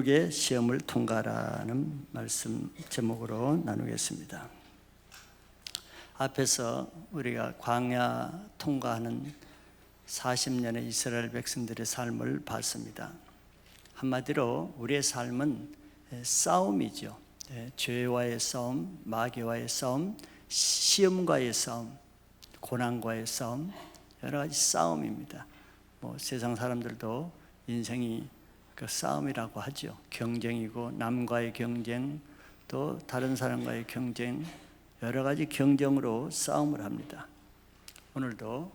거룩의 시험을 통과하라는 말씀 제목으로 나누겠습니다. 앞에서 우리가 광야 통과하는 40년의 이스라엘 백성들의 삶을 봤습니다. 한마디로 우리의 삶은 싸움이죠. 죄와의 싸움, 마귀와의 싸움, 시험과의 싸움, 고난과의 싸움, 여러 가지 싸움입니다. 세상 사람들도 인생이 그 싸움이라고 하죠. 경쟁이고, 남과의 경쟁, 또 다른 사람과의 경쟁, 여러 가지 경쟁으로 싸움을 합니다. 오늘도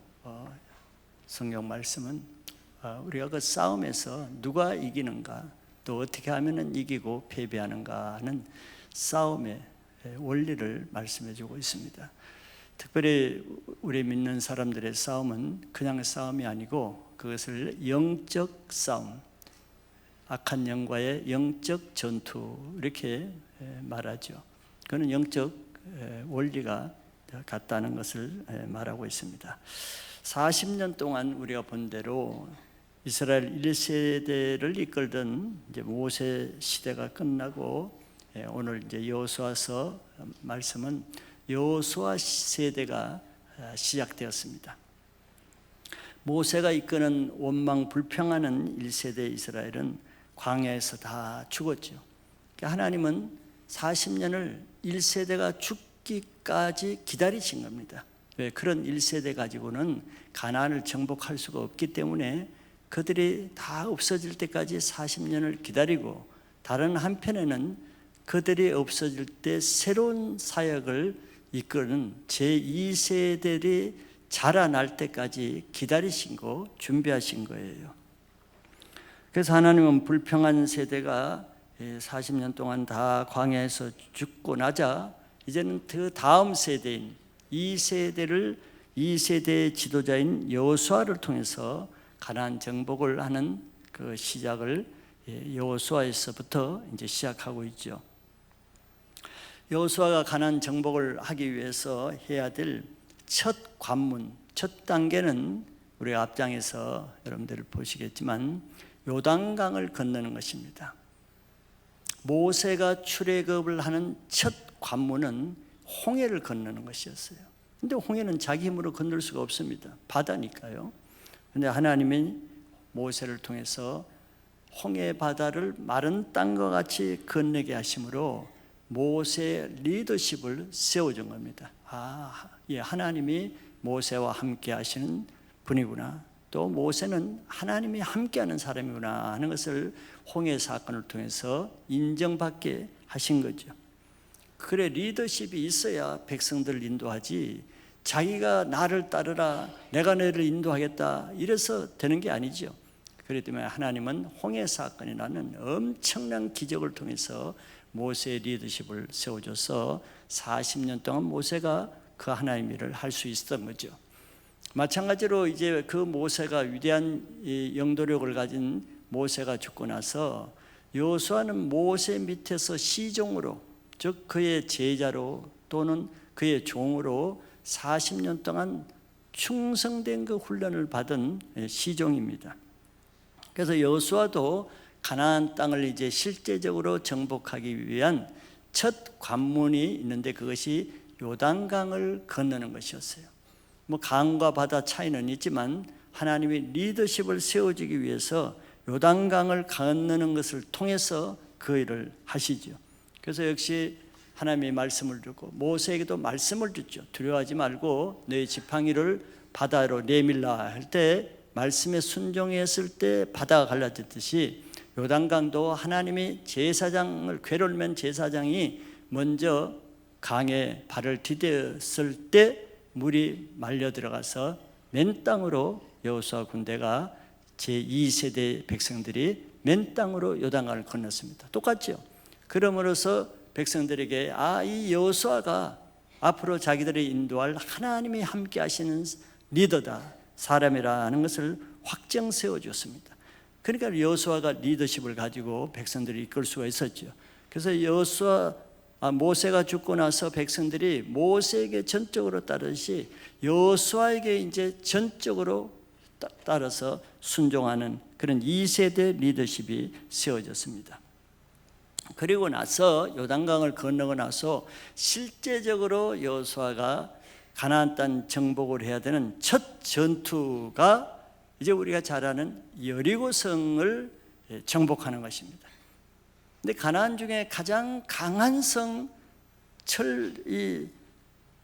성경 말씀은 우리가 그 싸움에서 누가 이기는가, 또 어떻게 하면 이기고 패배하는가 하는 싸움의 원리를 말씀해 주고 있습니다. 특별히 우리 믿는 사람들의 싸움은 그냥 싸움이 아니고 그것을 영적 싸움, 악한 영과의 영적 전투 이렇게 말하죠. 그는 영적 원리가 같다는 것을 말하고 있습니다. 40년 동안 우리가 본 대로 이스라엘 1세대를 이끌던 이제 모세 시대가 끝나고 오늘 이제 여호수아서 말씀은 여호수아 세대가 시작되었습니다. 모세가 이끄는 원망 불평하는 1세대 이스라엘은 광야에서 다 죽었죠. 하나님은 40년을 1세대가 죽기까지 기다리신 겁니다. 왜? 그런 1세대 가지고는 가나안을 정복할 수가 없기 때문에 그들이 다 없어질 때까지 40년을 기다리고, 다른 한편에는 그들이 없어질 때 새로운 사역을 이끄는 제2세대들이 자라날 때까지 기다리신 준비하신 거예요. 그래서 하나님은 불평한 세대가 40년 동안 다 광야에서 죽고 나자 이제는 그 다음 세대인 2세대의 지도자인 여호수아를 통해서 가나안 정복을 하는 그 시작을 여호수아에서부터 이제 시작하고 있죠. 여호수아가 가나안 정복을 하기 위해서 해야 될 첫 관문, 첫 단계는 우리가 앞장에서 여러분들 보시겠지만 요단강을 건너는 것입니다. 모세가 출애굽을 하는 첫 관문은 홍해를 건너는 것이었어요. 근데 홍해는 자기 힘으로 건널 수가 없습니다. 바다니까요. 근데 하나님이 모세를 통해서 홍해 바다를 마른 땅과 같이 건너게 하심으로 모세의 리더십을 세워준 겁니다. 하나님이 모세와 함께 하시는 분이구나, 또 모세는 하나님이 함께하는 사람이구나 하는 것을 홍해 사건을 통해서 인정받게 하신 거죠. 그래, 리더십이 있어야 백성들을 인도하지, 자기가 나를 따르라, 내가 너를 인도하겠다 이래서 되는 게 아니죠. 그렇기 때문에 하나님은 홍해 사건이라는 엄청난 기적을 통해서 모세의 리더십을 세워줘서 40년 동안 모세가 그 하나님의 일을 할 수 있었던 거죠. 마찬가지로 이제 그 모세가 위대한 영도력을 가진 모세가 죽고 나서 여호수아는 모세 밑에서 시종으로, 즉 그의 제자로 또는 그의 종으로 40년 동안 충성된 그 훈련을 받은 시종입니다. 그래서 여호수아도 가나안 땅을 이제 실제적으로 정복하기 위한 첫 관문이 있는데 그것이 요단강을 건너는 것이었어요. 강과 바다 차이는 있지만 하나님이 리더십을 세워주기 위해서 요단강을 건너는 것을 통해서 그 일을 하시죠. 그래서 역시 하나님이 말씀을 주고 모세에게도 말씀을 줬죠. 두려워하지 말고 너희 지팡이를 바다로 내밀라 할 때 말씀에 순종했을 때 바다가 갈라졌듯이 요단강도 하나님이 제사장을 괴로우면 제사장이 먼저 강에 발을 디뎠을 때 물이 말려 들어가서 맨 땅으로 여호수아 군대가 제2세대 백성들이 맨 땅으로 요단강을 건넜습니다. 똑같죠. 그러므로서 백성들에게 이 여호수아가 앞으로 자기들이 인도할 하나님이 함께 하시는 리더다, 사람이라는 것을 확정 세워줬습니다. 그러니까 여호수아가 리더십을 가지고 백성들이 이끌 수가 있었죠. 그래서 모세가 죽고 나서 백성들이 모세에게 전적으로 따르듯이 여호수아에게 이제 전적으로 따라서 순종하는 그런 2세대 리더십이 세워졌습니다. 그리고 나서 요단강을 건너고 나서 실제적으로 여호수아가 가나안 땅 정복을 해야 되는 첫 전투가 이제 우리가 잘 아는 여리고성을 정복하는 것입니다. 근데 가나안 중에 가장 강한 성,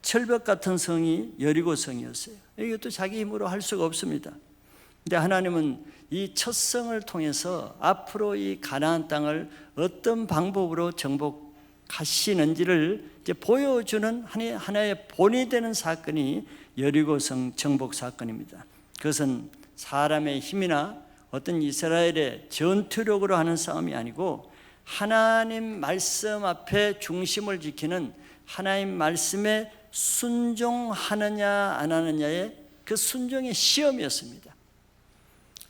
철벽 같은 성이 여리고성이었어요. 이것도 자기 힘으로 할 수가 없습니다. 근데 하나님은 이 첫 성을 통해서 앞으로 이 가나안 땅을 어떤 방법으로 정복하시는지를 이제 보여주는 하나의 본이 되는 사건이 여리고성 정복 사건입니다. 그것은 사람의 힘이나 어떤 이스라엘의 전투력으로 하는 싸움이 아니고 하나님 말씀 앞에 중심을 지키는 하나님 말씀에 순종하느냐 안 하느냐의 그 순종의 시험이었습니다.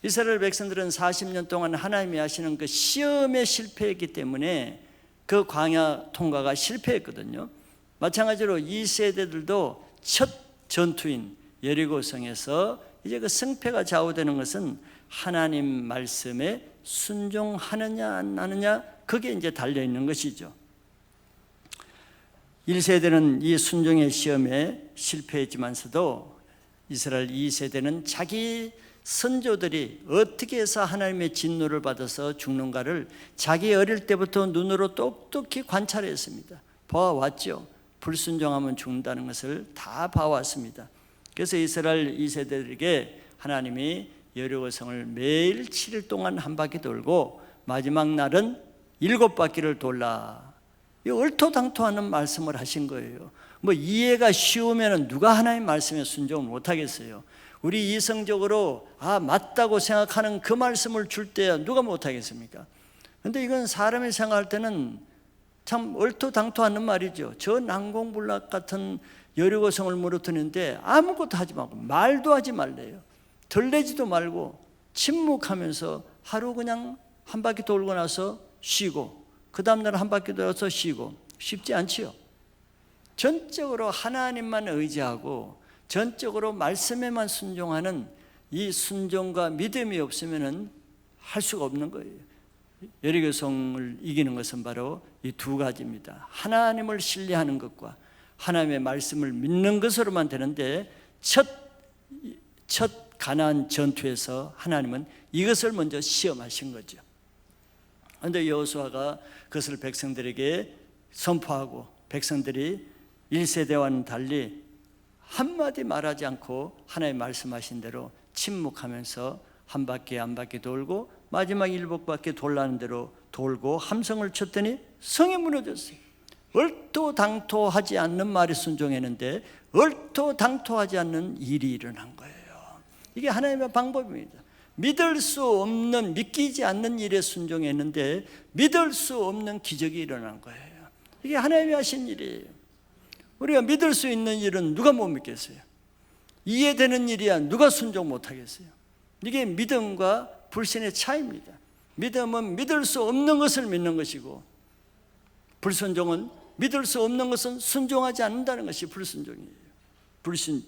이스라엘 백성들은 40년 동안 하나님이 하시는 그 시험에 실패했기 때문에 그 광야 통과가 실패했거든요. 마찬가지로 이 세대들도 첫 전투인 여리고성에서 이제 그 승패가 좌우되는 것은 하나님 말씀에 순종하느냐 안 하느냐, 그게 이제 달려 있는 것이죠. 1세대는 이 순종의 시험에 실패했지만서도 이스라엘 2세대는 자기 선조들이 어떻게 해서 하나님의 진노를 받아서 죽는가를 자기 어릴 때부터 눈으로 똑똑히 관찰했습니다. 봐왔죠. 불순종하면 죽는다는 것을 다 봐왔습니다. 그래서 이스라엘 2세대들에게 하나님이 여리고성을 매일 7일 동안 한 바퀴 돌고 마지막 날은 7바퀴를 돌라, 이 얼토당토하는 말씀을 하신 거예요. 뭐 이해가 쉬우면 누가 하나님 말씀에 순종을 못하겠어요. 우리 이성적으로 맞다고 생각하는 그 말씀을 줄 때 누가 못하겠습니까? 그런데 이건 사람이 생각할 때는 참 얼토당토하는 말이죠. 저 난공불락 같은 여리고성을 무너뜨리는데 아무것도 하지 말고 말도 하지 말래요. 들레지도 말고 침묵하면서 하루 그냥 한 바퀴 돌고 나서 쉬고 그 다음날 한 바퀴 돌아서 쉬고, 쉽지 않지요. 전적으로 하나님만 의지하고 전적으로 말씀에만 순종하는 이 순종과 믿음이 없으면 할 수가 없는 거예요. 여리고성을 이기는 것은 바로 이 두 가지입니다. 하나님을 신뢰하는 것과 하나님의 말씀을 믿는 것으로만 되는데 첫 가나안 전투에서 하나님은 이것을 먼저 시험하신 거죠. 그런데 여호수아가 그것을 백성들에게 선포하고 백성들이 1세대와는 달리 한마디 말하지 않고 하나님 말씀하신 대로 침묵하면서 한 바퀴 한 바퀴 돌고 마지막 7바퀴 돌라는 대로 돌고 함성을 쳤더니 성이 무너졌어요. 얼토당토하지 않는 말이 순종했는데 얼토당토하지 않는 일이 일어난 거예요. 이게 하나님의 방법입니다. 믿을 수 없는, 믿기지 않는 일에 순종했는데 믿을 수 없는 기적이 일어난 거예요. 이게 하나님이 하신 일이에요. 우리가 믿을 수 있는 일은 누가 못 믿겠어요? 이해되는 일이야 누가 순종 못 하겠어요? 이게 믿음과 불신의 차이입니다. 믿음은 믿을 수 없는 것을 믿는 것이고, 불순종은 믿을 수 없는 것은 순종하지 않는다는 것이 불순종이에요. 불신.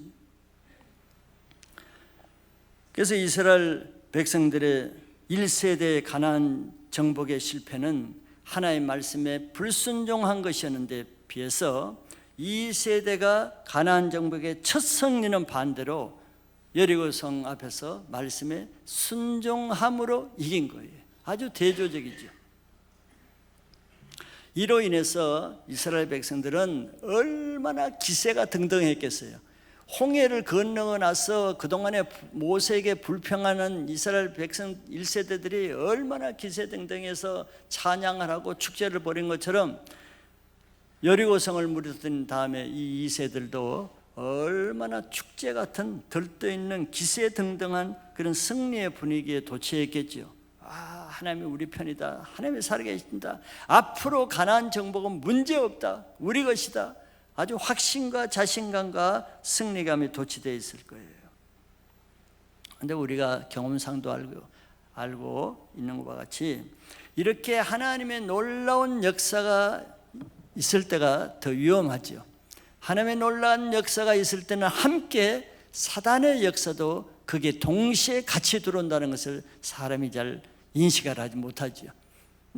그래서 이스라엘 백성들의 1세대 가나안 정복의 실패는 하나님의 말씀에 불순종한 것이었는데 비해서 2세대가 가나안 정복의 첫 승리는 반대로 여리고성 앞에서 말씀에 순종함으로 이긴 거예요. 아주 대조적이죠. 이로 인해서 이스라엘 백성들은 얼마나 기세가 등등했겠어요. 홍해를 건너고 나서 그동안에 모세에게 불평하는 이스라엘 백성 1세대들이 얼마나 기세등등해서 찬양을 하고 축제를 벌인 것처럼 여리고성을 무너뜨린 다음에 이 2세들도 얼마나 축제 같은 들떠있는 기세등등한 그런 승리의 분위기에 도취했겠죠. 하나님이 우리 편이다, 하나님이 살아계신다, 앞으로 가나안 정복은 문제없다, 우리 것이다, 아주 확신과 자신감과 승리감이 도취되어 있을 거예요. 그런데 우리가 경험상도 알고 있는 것과 같이 이렇게 하나님의 놀라운 역사가 있을 때가 더 위험하죠. 하나님의 놀라운 역사가 있을 때는 함께 사단의 역사도 그게 동시에 같이 들어온다는 것을 사람이 잘 인식을 하지 못하죠.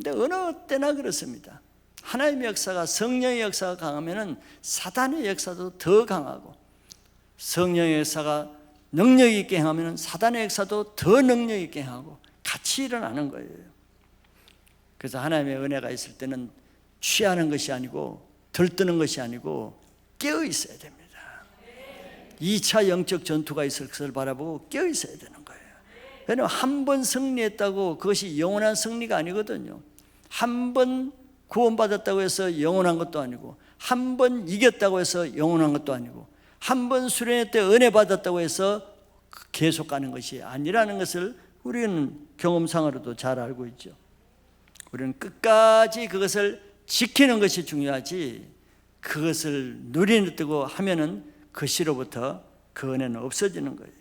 근데 어느 때나 그렇습니다. 하나님의 역사가, 성령의 역사가 강하면은 사단의 역사도 더 강하고, 성령의 역사가 능력 있게 행하면은 사단의 역사도 더 능력 있게 행하고 같이 일어나는 거예요. 그래서 하나님의 은혜가 있을 때는 취하는 것이 아니고 들뜨는 것이 아니고 깨어 있어야 됩니다. 2차 영적 전투가 있을 것을 바라보고 깨어 있어야 되는 거예요. 왜냐하면 한 번 승리했다고 그것이 영원한 승리가 아니거든요. 한 번 구원받았다고 해서 영원한 것도 아니고, 한 번 이겼다고 해서 영원한 것도 아니고, 한 번 수련회 때 은혜 받았다고 해서 계속 가는 것이 아니라는 것을 우리는 경험상으로도 잘 알고 있죠. 우리는 끝까지 그것을 지키는 것이 중요하지, 그것을 누리느뜨고 하면은 그 시로부터 그 은혜는 없어지는 거예요.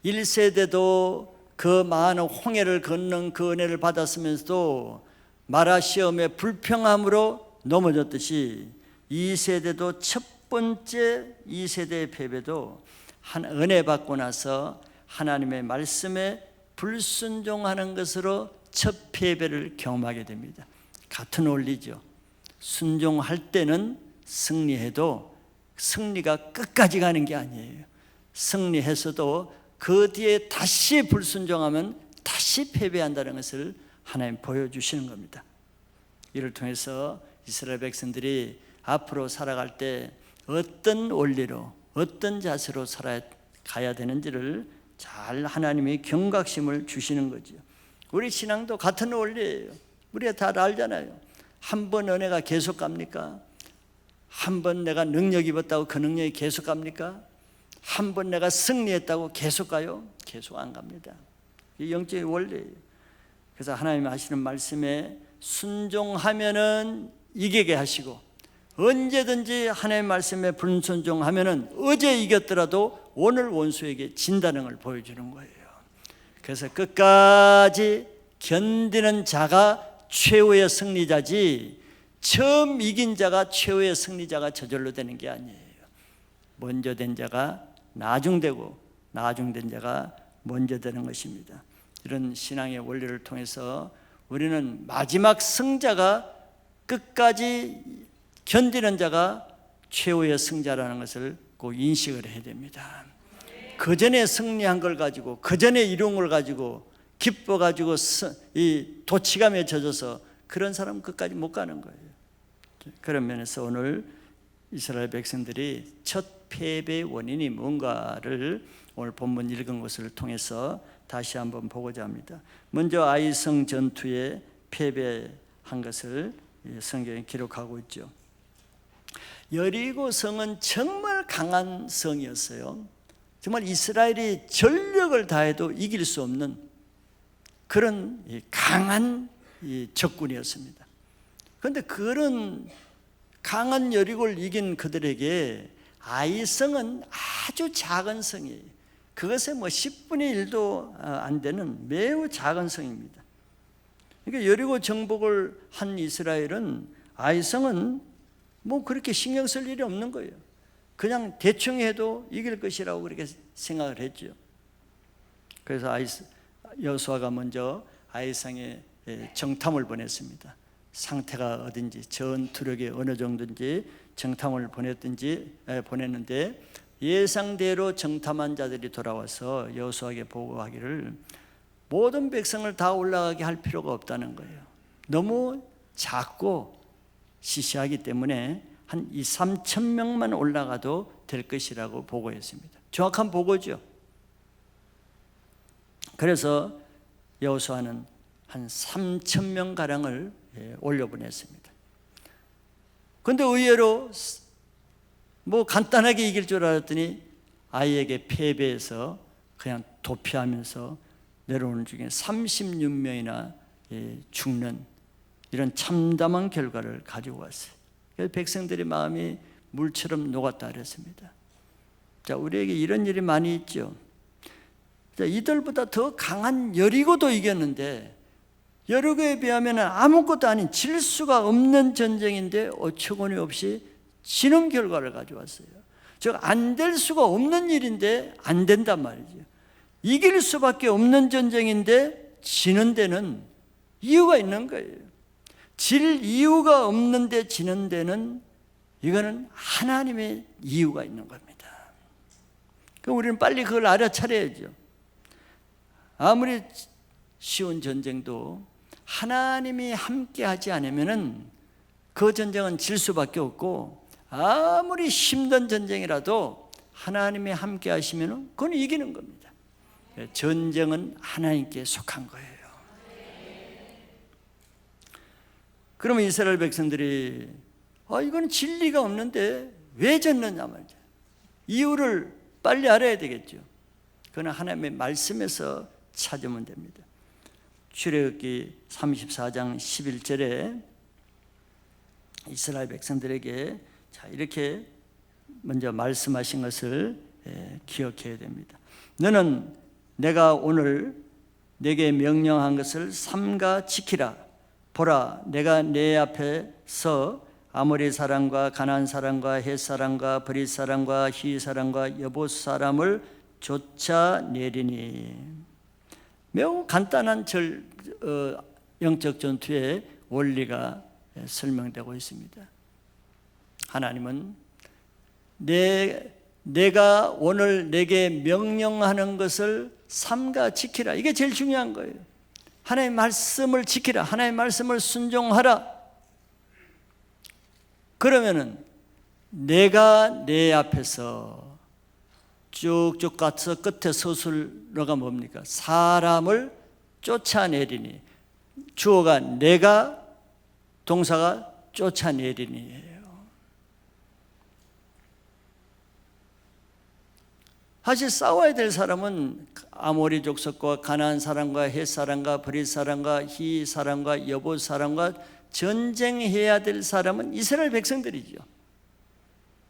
1세대도 그 많은 홍해를 건넌 그 은혜를 받았으면서도 마라 시험의 불평함으로 넘어졌듯이 2세대도 첫 번째 2세대의 패배도 은혜 받고 나서 하나님의 말씀에 불순종하는 것으로 첫 패배를 경험하게 됩니다. 같은 원리죠. 순종할 때는 승리해도 승리가 끝까지 가는 게 아니에요. 승리해서도 그 뒤에 다시 불순종하면 다시 패배한다는 것을 하나님 보여주시는 겁니다. 이를 통해서 이스라엘 백성들이 앞으로 살아갈 때 어떤 원리로, 어떤 자세로 살아가야 되는지를 잘 하나님이 경각심을 주시는 거죠. 우리 신앙도 같은 원리예요. 우리가 다 알잖아요. 한 번 은혜가 계속 갑니까? 한 번 내가 능력 입었다고 그 능력이 계속 갑니까? 한 번 내가 승리했다고 계속 가요? 계속 안 갑니다. 이 영적인 원리예요. 그래서 하나님이 하시는 말씀에 순종하면은 이기게 하시고, 언제든지 하나님의 말씀에 불순종하면은 어제 이겼더라도 오늘 원수에게 진다는 걸 보여주는 거예요. 그래서 끝까지 견디는 자가 최후의 승리자지, 처음 이긴 자가 최후의 승리자가 저절로 되는 게 아니에요. 먼저 된 자가 나중되고 나중된 자가 먼저 되는 것입니다. 이런 신앙의 원리를 통해서 우리는 마지막 승자가, 끝까지 견디는 자가 최후의 승자라는 것을 꼭 인식을 해야 됩니다. 그 전에 승리한 걸 가지고, 그 전에 이룬 걸 가지고 기뻐가지고 이 도치감에 젖어서 그런 사람은 끝까지 못 가는 거예요. 그런 면에서 오늘 이스라엘 백성들이 첫 패배의 원인이 뭔가를 오늘 본문 읽은 것을 통해서 다시 한번 보고자 합니다. 먼저 아이성 전투에 패배한 것을 성경에 기록하고 있죠. 여리고 성은 정말 강한 성이었어요. 정말 이스라엘이 전력을 다해도 이길 수 없는 그런 강한 적군이었습니다. 그런데 그런 강한 여리고를 이긴 그들에게 아이성은 아주 작은 성이에요. 그것의 10분의 1도 안 되는 매우 작은 성입니다. 그러니까 여리고 정복을 한 이스라엘은 아이성은 그렇게 신경 쓸 일이 없는 거예요. 그냥 대충 해도 이길 것이라고 그렇게 생각을 했죠. 그래서 여호수아가 먼저 아이성에 정탐을 보냈습니다. 상태가 어딘지, 전투력이 어느 정도인지 정탐을 보냈는데, 예상대로 정탐한 자들이 돌아와서 여호수아에게 보고하기를 모든 백성을 다 올라가게 할 필요가 없다는 거예요. 너무 작고 시시하기 때문에 한 2-3천 명만 올라가도 될 것이라고 보고했습니다. 정확한 보고죠. 그래서 여호수아는 한 3천 명 가량을 올려보냈습니다. 그런데 의외로 간단하게 이길 줄 알았더니 아이에게 패배해서 그냥 도피하면서 내려오는 중에 36명이나 죽는 이런 참담한 결과를 가지고 왔어요. 그래서 백성들의 마음이 물처럼 녹았다 그랬습니다. 자, 우리에게 이런 일이 많이 있죠. 자, 이들보다 더 강한 여리고도 이겼는데, 여리고에 비하면 아무것도 아닌 질 수가 없는 전쟁인데 어처구니 없이 지는 결과를 가져왔어요. 즉 안 될 수가 없는 일인데 안 된단 말이죠. 이길 수밖에 없는 전쟁인데 지는 데는 이유가 있는 거예요. 질 이유가 없는데 지는 데는 이거는 하나님의 이유가 있는 겁니다. 그럼 우리는 빨리 그걸 알아차려야죠. 아무리 쉬운 전쟁도 하나님이 함께 하지 않으면은 그 전쟁은 질 수밖에 없고, 아무리 힘든 전쟁이라도 하나님이 함께 하시면은 그건 이기는 겁니다. 전쟁은 하나님께 속한 거예요. 그러면 이스라엘 백성들이 이건 진리가 없는데 왜 졌느냐 말이죠. 이유를 빨리 알아야 되겠죠. 그건 하나님의 말씀에서 찾으면 됩니다. 출애굽기 34장 11절에 이스라엘 백성들에게 이렇게 먼저 말씀하신 것을 기억해야 됩니다. 너는 내가 오늘 내게 명령한 것을 삼가 지키라. 보라, 내가 내 앞에서 아모리 사람과 가나안 사람과 헷 사람과 브릿 사람과 히 사람과 여봇 사람을 쫓아내리니. 매우 간단한 영적 전투의 원리가 설명되고 있습니다. 하나님은 내가 오늘 내게 명령하는 것을 삼가 지키라. 이게 제일 중요한 거예요. 하나님의 말씀을 지키라. 하나님의 말씀을 순종하라. 그러면은 내가 내 앞에서 쭉쭉 가서 끝에 서술러가 뭡니까? 사람을 쫓아내리니. 주어가 내가, 동사가 쫓아내리니예요. 사실 싸워야 될 사람은 아모리 족속과 가나안 사람과 헷 사람과 브릿 사람과 히 사람과 여봇 사람과 전쟁해야 될 사람은 이스라엘 백성들이죠.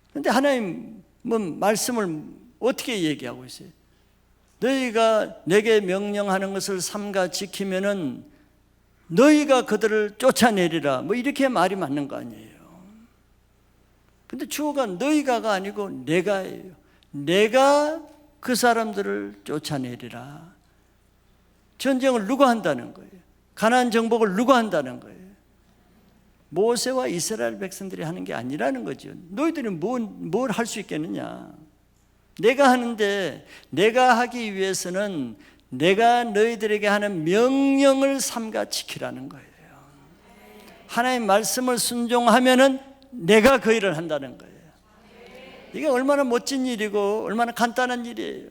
그런데 하나님은 말씀을 어떻게 얘기하고 있어요? 너희가 내게 명령하는 것을 삼가 지키면은 너희가 그들을 쫓아내리라. 이렇게 말이 맞는 거 아니에요. 근데 주어가 너희가가 아니고 내가예요. 내가 그 사람들을 쫓아내리라. 전쟁을 누가 한다는 거예요? 가나안 정복을 누가 한다는 거예요? 모세와 이스라엘 백성들이 하는 게 아니라는 거죠. 너희들이 뭘 할 수 있겠느냐? 내가 하는데, 내가 하기 위해서는 내가 너희들에게 하는 명령을 삼가 지키라는 거예요. 하나님의 말씀을 순종하면은 내가 그 일을 한다는 거예요. 이게 얼마나 멋진 일이고 얼마나 간단한 일이에요.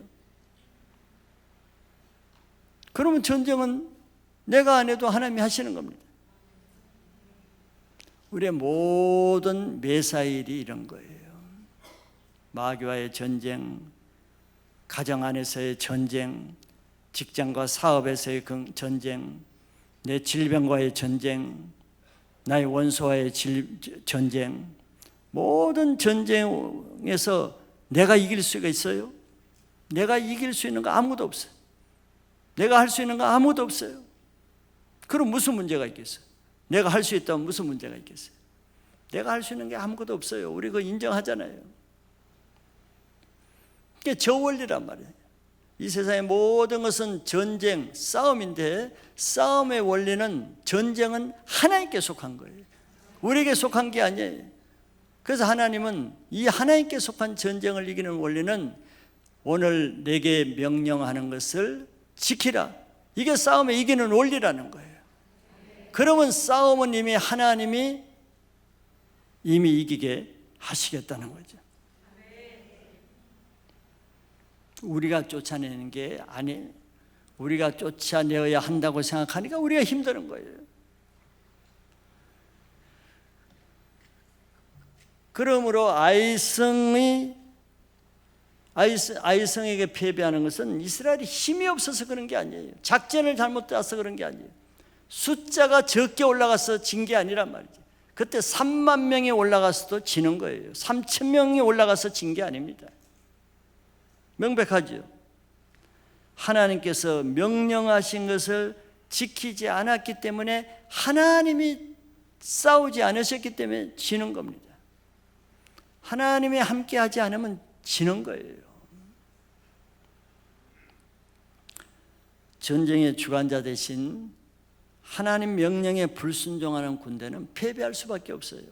그러면 전쟁은 내가 안 해도 하나님이 하시는 겁니다. 우리의 모든 매사일이 이런 거예요. 마귀와의 전쟁, 가정 안에서의 전쟁, 직장과 사업에서의 전쟁, 내 질병과의 전쟁, 나의 원수와의 전쟁, 모든 전쟁에서 내가 이길 수가 있어요? 내가 이길 수 있는 거 아무도 없어요. 내가 할 수 있는 거 아무도 없어요. 그럼 무슨 문제가 있겠어요? 내가 할 수 있다면 무슨 문제가 있겠어요? 내가 할 수 있는 게 아무것도 없어요. 우리 그거 인정하잖아요. 그게 저 원리란 말이에요. 이 세상의 모든 것은 전쟁, 싸움인데 싸움의 원리는, 전쟁은 하나님께 속한 거예요. 우리에게 속한 게 아니에요. 그래서 하나님은 이 하나님께 속한 전쟁을 이기는 원리는 오늘 내게 명령하는 것을 지키라. 이게 싸움에 이기는 원리라는 거예요. 그러면 싸움은 이미 하나님이 이미 이기게 하시겠다는 거죠. 우리가 쫓아내는 게 아니에요. 우리가 쫓아내어야 한다고 생각하니까 우리가 힘드는 거예요. 그러므로 아이성에게 패배하는 것은 이스라엘이 힘이 없어서 그런 게 아니에요. 작전을 잘못 짜서 그런 게 아니에요. 숫자가 적게 올라가서 진 게 아니란 말이죠. 그때 3만 명이 올라가서도 지는 거예요. 3천 명이 올라가서 진 게 아닙니다. 명백하죠. 하나님께서 명령하신 것을 지키지 않았기 때문에, 하나님이 싸우지 않으셨기 때문에 지는 겁니다. 하나님이 함께 하지 않으면 지는 거예요. 전쟁의 주관자 대신 하나님 명령에 불순종하는 군대는 패배할 수밖에 없어요.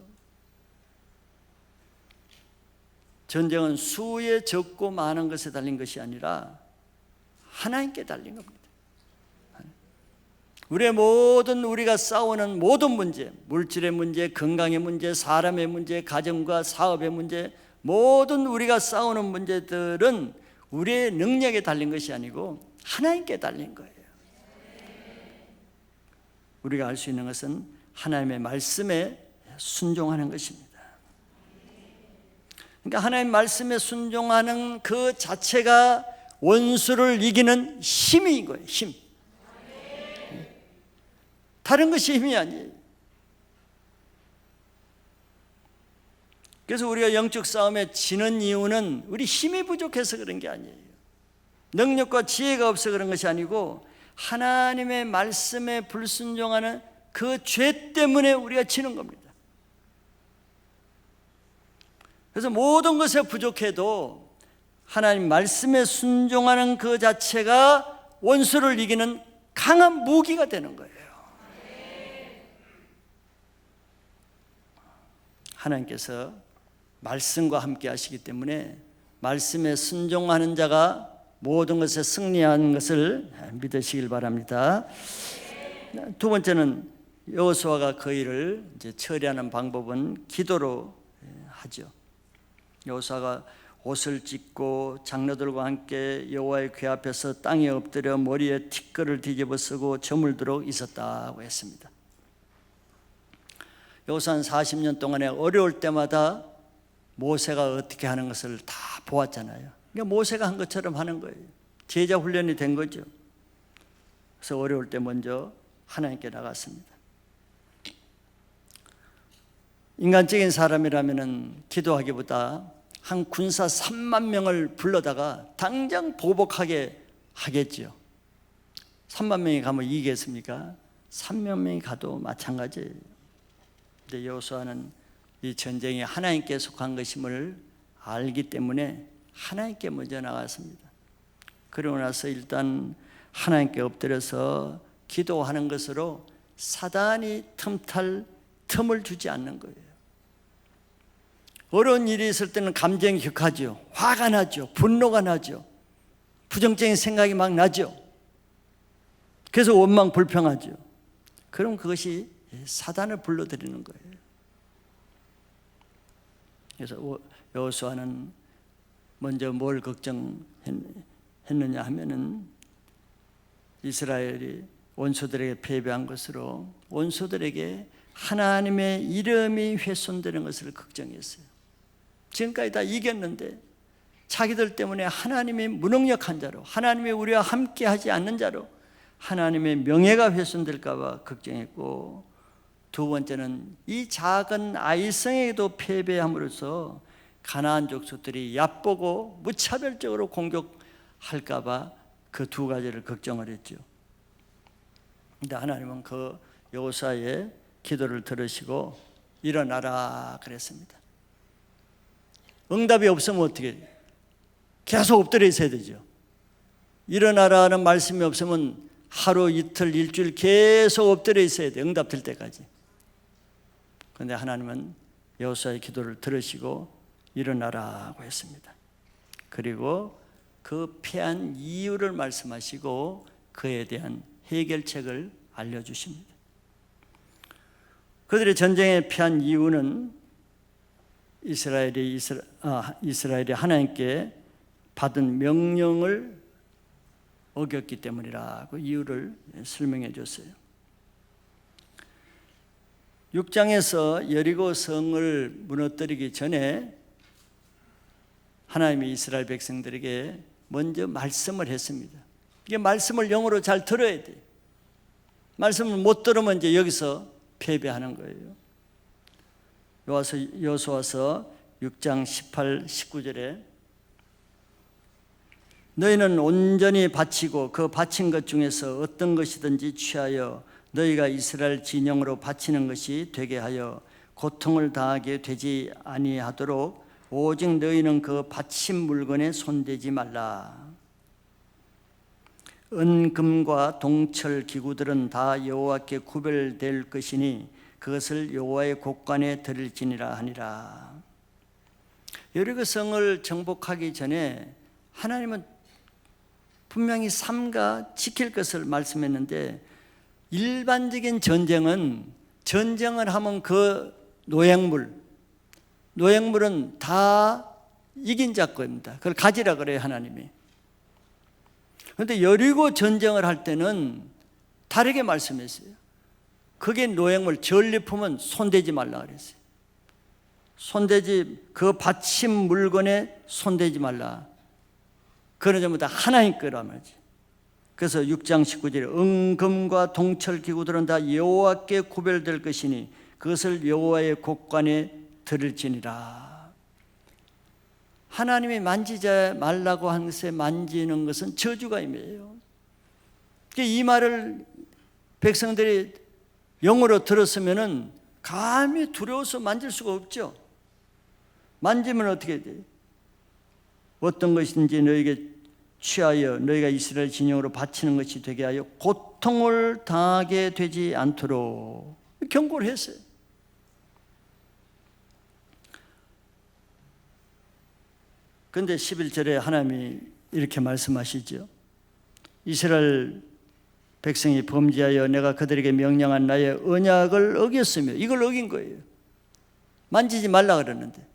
전쟁은 수에 적고 많은 것에 달린 것이 아니라 하나님께 달린 겁니다. 우리가 싸우는 모든 문제, 물질의 문제, 건강의 문제, 사람의 문제, 가정과 사업의 문제, 모든 우리가 싸우는 문제들은 우리의 능력에 달린 것이 아니고 하나님께 달린 거예요. 우리가 알 수 있는 것은 하나님의 말씀에 순종하는 것입니다. 그러니까 하나님 말씀에 순종하는 그 자체가 원수를 이기는 힘인 거예요. 힘. 다른 것이 힘이 아니에요. 그래서 우리가 영적 싸움에 지는 이유는 우리 힘이 부족해서 그런 게 아니에요. 능력과 지혜가 없어 그런 것이 아니고 하나님의 말씀에 불순종하는 그 죄 때문에 우리가 지는 겁니다. 그래서 모든 것에 부족해도 하나님 말씀에 순종하는 그 자체가 원수를 이기는 강한 무기가 되는 거예요. 하나님께서 말씀과 함께 하시기 때문에 말씀에 순종하는 자가 모든 것에 승리하는 것을 믿으시길 바랍니다. 두 번째는 여호수아가 그 일을 이제 처리하는 방법은 기도로 하죠. 여호수아가 옷을 찢고 장로들과 함께 여호와의 궤 앞에서 땅에 엎드려 머리에 티끌을 뒤집어 쓰고 저물도록 있었다고 했습니다. 여호수아는 40년 동안에 어려울 때마다 모세가 어떻게 하는 것을 다 보았잖아요. 그러니까 모세가 한 것처럼 하는 거예요. 제자 훈련이 된 거죠. 그래서 어려울 때 먼저 하나님께 나갔습니다. 인간적인 사람이라면 기도하기보다 한 군사 3만 명을 불러다가 당장 보복하게 하겠죠. 3만 명이 가면 이기겠습니까? 3만 명이 가도 마찬가지예요. 근데 여호수아는 이 전쟁이 하나님께 속한 것임을 알기 때문에 하나님께 먼저 나갔습니다. 그러고 나서 일단 하나님께 엎드려서 기도하는 것으로 사단이 틈탈 틈을 주지 않는 거예요. 어려운 일이 있을 때는 감정이 격하죠. 화가 나죠. 분노가 나죠. 부정적인 생각이 막 나죠. 그래서 원망 불평하죠. 그럼 그것이 사단을 불러들이는 거예요. 그래서 여호수아는 먼저 뭘 걱정했느냐 하면은 이스라엘이 원수들에게 패배한 것으로 원수들에게 하나님의 이름이 훼손되는 것을 걱정했어요. 지금까지 다 이겼는데 자기들 때문에 하나님이 무능력한 자로, 하나님이 우리와 함께 하지 않는 자로 하나님의 명예가 훼손될까 봐 걱정했고, 두 번째는 이 작은 아이성에게도 패배함으로써 가나안 족속들이 얕보고 무차별적으로 공격할까 봐 그 두 가지를 걱정을 했죠. 근데 하나님은 그 여호수아의 기도를 들으시고 일어나라 그랬습니다. 응답이 없으면 어떻게 해요? 계속 엎드려 있어야 되죠. 일어나라는 말씀이 없으면 하루, 이틀, 일주일 계속 엎드려 있어야 돼요. 응답 될 때까지. 그런데 하나님은 여호수아의 기도를 들으시고 일어나라고 했습니다. 그리고 그 패한 이유를 말씀하시고 그에 대한 해결책을 알려주십니다. 그들의 전쟁에 패한 이유는 이스라엘이 하나님께 받은 명령을 어겼기 때문이라고 이유를 설명해 줬어요. 6장에서 여리고 성을 무너뜨리기 전에 하나님이 이스라엘 백성들에게 먼저 말씀을 했습니다. 이게 말씀을 영어로 잘 들어야 돼요. 말씀을 못 들으면 이제 여기서 패배하는 거예요. 여호수아서 6장 18, 19절에 너희는 온전히 바치고 그 바친 것 중에서 어떤 것이든지 취하여 너희가 이스라엘 진영으로 바치는 것이 되게 하여 고통을 당하게 되지 아니하도록 오직 너희는 그 바친 물건에 손대지 말라. 은금과 동철 기구들은 다 여호와께 구별될 것이니 그것을 여호와의 곳간에 드릴지니라 하니라. 여리고 성을 정복하기 전에 하나님은 분명히 삼가 지킬 것을 말씀했는데, 일반적인 전쟁을 하면 그 노획물은 다 이긴 자 겁니다. 그걸 가지라 그래요, 하나님이. 그런데 여리고 전쟁을 할 때는 다르게 말씀했어요. 그게 노획물, 전리품은 손대지 말라 그랬어요. 그 받침 물건에 손대지 말라. 그런 전부 다 하나님 거라 말이지. 그래서 6장 19절에 은금과 동철 기구들은 다 여호와께 구별될 것이니 그것을 여호와의 곳간에 드릴지니라. 하나님이 만지지 말라고 한 것에 만지는 것은 저주가임이에요. 이 말을 백성들이 영어로 들었으면 감히 두려워서 만질 수가 없죠. 만지면 어떻게 돼요? 어떤 것인지 너에게 취하여 너희가 이스라엘 진영으로 바치는 것이 되게 하여 고통을 당하게 되지 않도록 경고를 했어요. 그런데 11절에 하나님이 이렇게 말씀하시죠. 이스라엘 백성이 범죄하여 내가 그들에게 명령한 나의 언약을 어겼으며, 이걸 어긴 거예요. 만지지 말라 그러는데,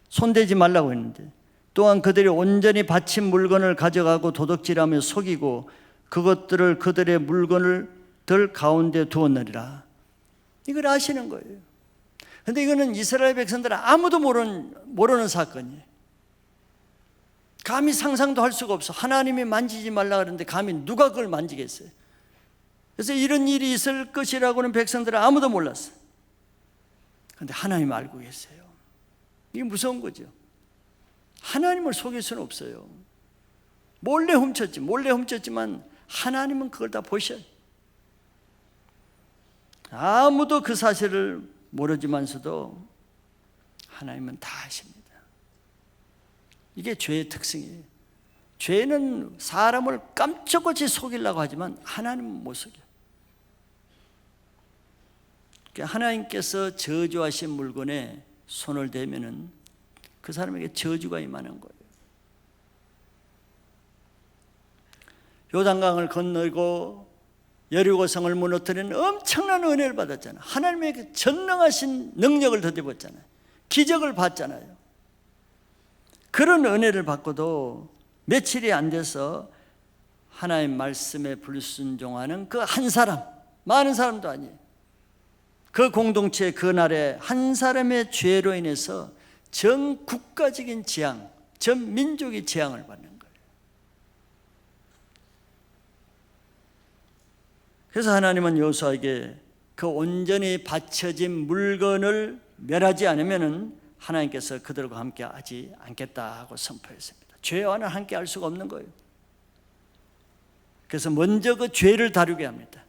손대지 말라고 했는데, 또한 그들이 온전히 바친 물건을 가져가고 도둑질하며 속이고 그것들을 그들의 물건을 가운데 두었느니라. 이걸 아시는 거예요. 그런데 이거는 이스라엘 백성들은 아무도 모르는 사건이에요. 감히 상상도 할 수가 없어. 하나님이 만지지 말라 그러는데 감히 누가 그걸 만지겠어요? 그래서 이런 일이 있을 것이라고는 백성들은 아무도 몰랐어요. 그런데 하나님 알고 계세요. 이게 무서운 거죠. 하나님을 속일 수는 없어요. 몰래 훔쳤지만 하나님은 그걸 다 보셔요. 아무도 그 사실을 모르지만서도 하나님은 다 아십니다. 이게 죄의 특성이에요. 죄는 사람을 깜짝없이 속이려고 하지만 하나님은 못 속여요. 하나님께서 저주하신 물건에 손을 대면은 그 사람에게 저주가 임하는 거예요. 요단강을 건너고 여리고성을 무너뜨리는 엄청난 은혜를 받았잖아요. 하나님의 전능하신 능력을 더입었잖아요. 기적을 봤잖아요. 그런 은혜를 받고도 며칠이 안 돼서 하나님 말씀에 불순종하는 그 한 사람, 많은 사람도 아니에요. 그 공동체 그날에 한 사람의 죄로 인해서 전 국가적인 재앙, 전 민족이 재앙을 받는 거예요. 그래서 하나님은 여호수아에게 그 온전히 바쳐진 물건을 멸하지 않으면은 하나님께서 그들과 함께 하지 않겠다 하고 선포했습니다. 죄와는 함께 할 수가 없는 거예요. 그래서 먼저 그 죄를 다루게 합니다.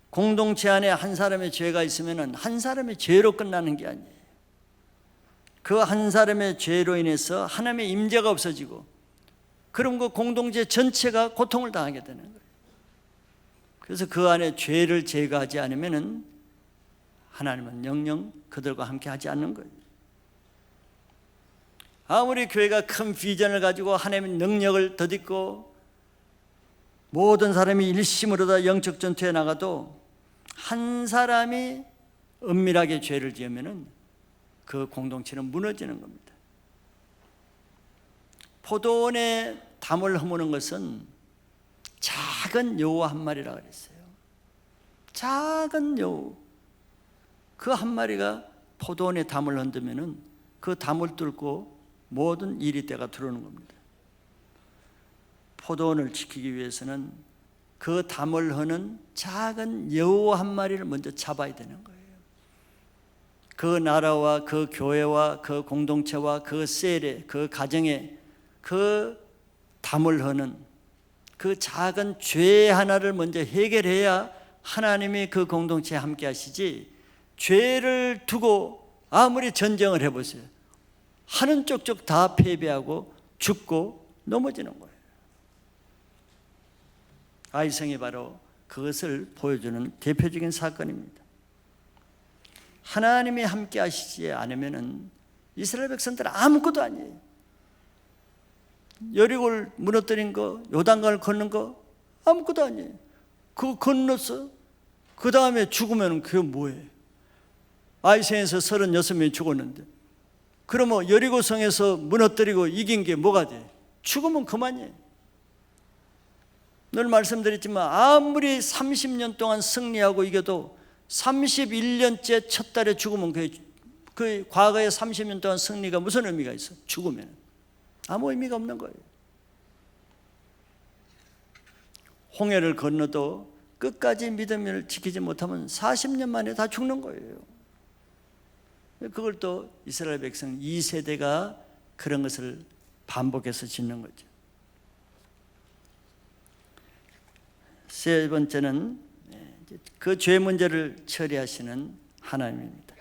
공동체 안에 한 사람의 죄가 있으면 한 사람의 죄로 끝나는 게 아니에요. 그 한 사람의 죄로 인해서 하나님의 임재가 없어지고, 그럼 그 공동체 전체가 고통을 당하게 되는 거예요. 그래서 그 안에 죄를 제거하지 않으면 하나님은 영영 그들과 함께 하지 않는 거예요. 아무리 교회가 큰 비전을 가지고 하나님의 능력을 덧입고 모든 사람이 일심으로 다 영적 전투에 나가도 한 사람이 은밀하게 죄를 지으면 그 공동체는 무너지는 겁니다. 포도원에 담을 허무는 것은 작은 여우 한 마리라고 그랬어요. 작은 여우 그 한 마리가 포도원에 담을 흔들면 그 담을 뚫고 모든 이리떼가 들어오는 겁니다. 포도원을 지키기 위해서는 그 담을 허는 작은 여우 한 마리를 먼저 잡아야 되는 거예요. 그 나라와 그 교회와 그 공동체와 그 셀에, 그 가정에 그 담을 허는 그 작은 죄 하나를 먼저 해결해야 하나님이 그 공동체에 함께 하시지, 죄를 두고 아무리 전쟁을 해보세요. 하는 쪽쪽 다 패배하고 죽고 넘어지는 거예요. 아이성이 바로 그것을 보여주는 대표적인 사건입니다. 하나님이 함께 하시지 않으면 이스라엘 백성들은 아무것도 아니에요. 여리고를 무너뜨린 거, 요단강을 건넌 거 아무것도 아니에요. 그거 건넜어. 그 다음에 죽으면 그게 뭐예요? 아이성에서 36명이 죽었는데, 그러면 여리고성에서 무너뜨리고 이긴 게 뭐가 돼? 죽으면 그만이에요. 늘 말씀드렸지만 아무리 30년 동안 승리하고 이겨도 31년째 첫 달에 죽으면 그 과거의 30년 동안 승리가 무슨 의미가 있어? 죽으면 아무 의미가 없는 거예요. 홍해를 건너도 끝까지 믿음을 지키지 못하면 40년 만에 다 죽는 거예요. 그걸 또 이스라엘 백성 2세대가 그런 것을 반복해서 짓는 거죠. 세 번째는 그 죄 문제를 처리하시는 하나님입니다.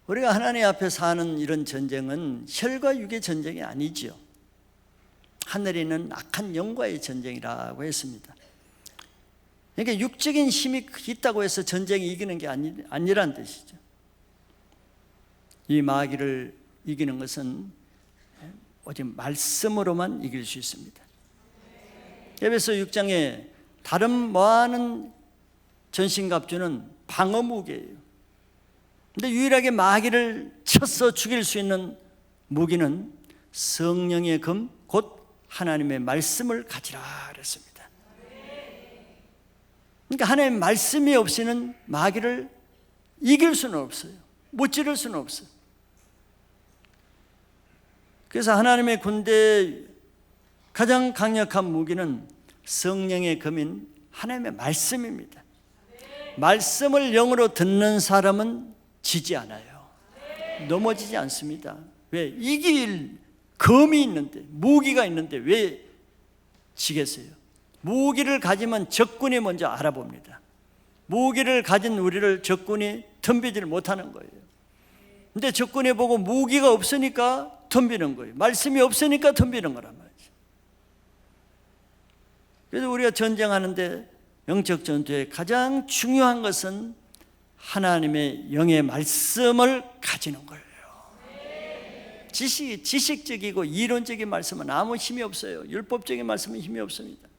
우리가 하나님 앞에서 하는 이런 전쟁은 혈과 육의 전쟁이 아니지요. 하늘에 있는 악한 영과의 전쟁이라고 했습니다. 그러니까 육적인 힘이 있다고 해서 전쟁이 이기는 게 아니란 뜻이죠. 이 마귀를 이기는 것은 오직 말씀으로만 이길 수 있습니다. 에베소 6장에 다른 뭐하는 전신갑주는 방어 무기예요. 근데 유일하게 마귀를 쳐서 죽일 수 있는 무기는 성령의 금, 곧 하나님의 말씀을 가지라 그랬습니다. 그러니까 하나님의 말씀이 없이는 마귀를 이길 수는 없어요. 못 찌를 수는 없어요. 그래서 하나님의 군대의 가장 강력한 무기는 성령의 금인 하나님의 말씀입니다. 말씀을 영으로 듣는 사람은 지지 않아요. 넘어지지 않습니다. 왜? 이길 검이 있는데, 무기가 있는데 왜 지겠어요? 무기를 가지면 적군이 먼저 알아봅니다. 무기를 가진 우리를 적군이 덤비지를 못하는 거예요. 근데 적군이 보고 무기가 없으니까 덤비는 거예요. 말씀이 없으니까 덤비는 거란 말이죠. 그래서 우리가 전쟁하는데 영적 전투에 가장 중요한 것은 하나님의 영의 말씀을 가지는 거예요. 지식적이고 이론적인 말씀은 아무 힘이 없어요. 율법적인 말씀은 힘이 없습니다.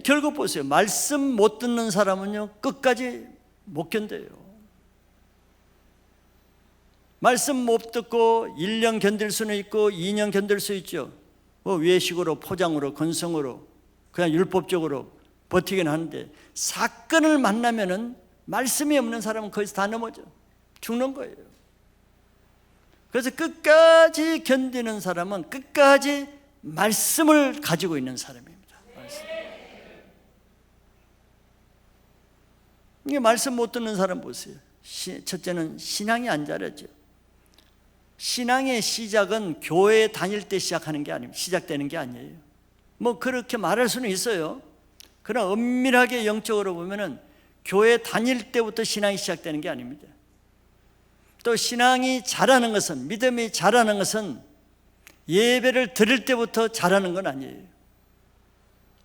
결국 보세요. 말씀 못 듣는 사람은요, 끝까지 못 견뎌요. 말씀 못 듣고 1년 견딜 수는 있고 2년 견딜 수 있죠. 외식으로, 포장으로, 건성으로, 그냥 율법적으로 버티긴 하는데, 사건을 만나면은 말씀이 없는 사람은 거기서 다 넘어져 죽는 거예요. 그래서 끝까지 견디는 사람은 끝까지 말씀을 가지고 있는 사람입니다. 이게 말씀 못 듣는 사람 보세요. 첫째는 신앙이 안 자라죠. 신앙의 시작은 교회에 다닐 때 시작하는 게 아닙니다. 시작되는 게 아니에요. 뭐 그렇게 말할 수는 있어요. 그러나 엄밀하게 영적으로 보면은 교회 다닐 때부터 신앙이 시작되는 게 아닙니다. 또 신앙이 자라는 것은, 믿음이 자라는 것은 예배를 드릴 때부터 자라는 건 아니에요.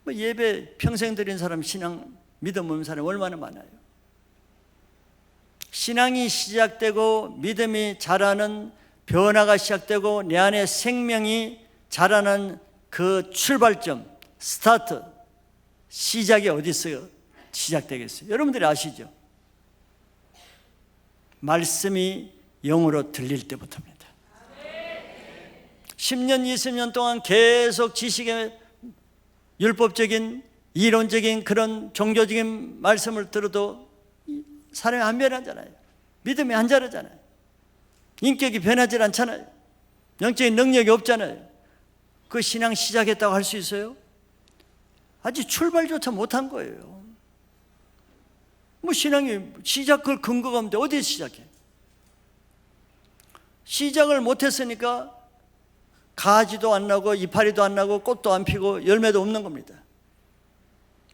뭐 예배 평생 드린 사람, 신앙 믿음 없는 사람이 얼마나 많아요. 신앙이 시작되고 믿음이 자라는, 변화가 시작되고 내 안에 생명이 자라는 그 출발점, 스타트, 시작이 어디 있어요? 시작되겠어요. 여러분들이 아시죠? 말씀이 영으로 들릴 때부터입니다. 10년, 20년 동안 계속 지식의 율법적인, 이론적인 그런 종교적인 말씀을 들어도 사람이 안 변하잖아요. 믿음이 안 자라잖아요. 인격이 변하지 않잖아요. 영적인 능력이 없잖아요. 그 신앙 시작했다고 할 수 있어요? 아직 출발조차 못한 거예요. 뭐 신앙이 시작할 근거가 없는데 어디에 시작해? 시작을 못했으니까 가지도 안 나고 이파리도 안 나고 꽃도 안 피고 열매도 없는 겁니다.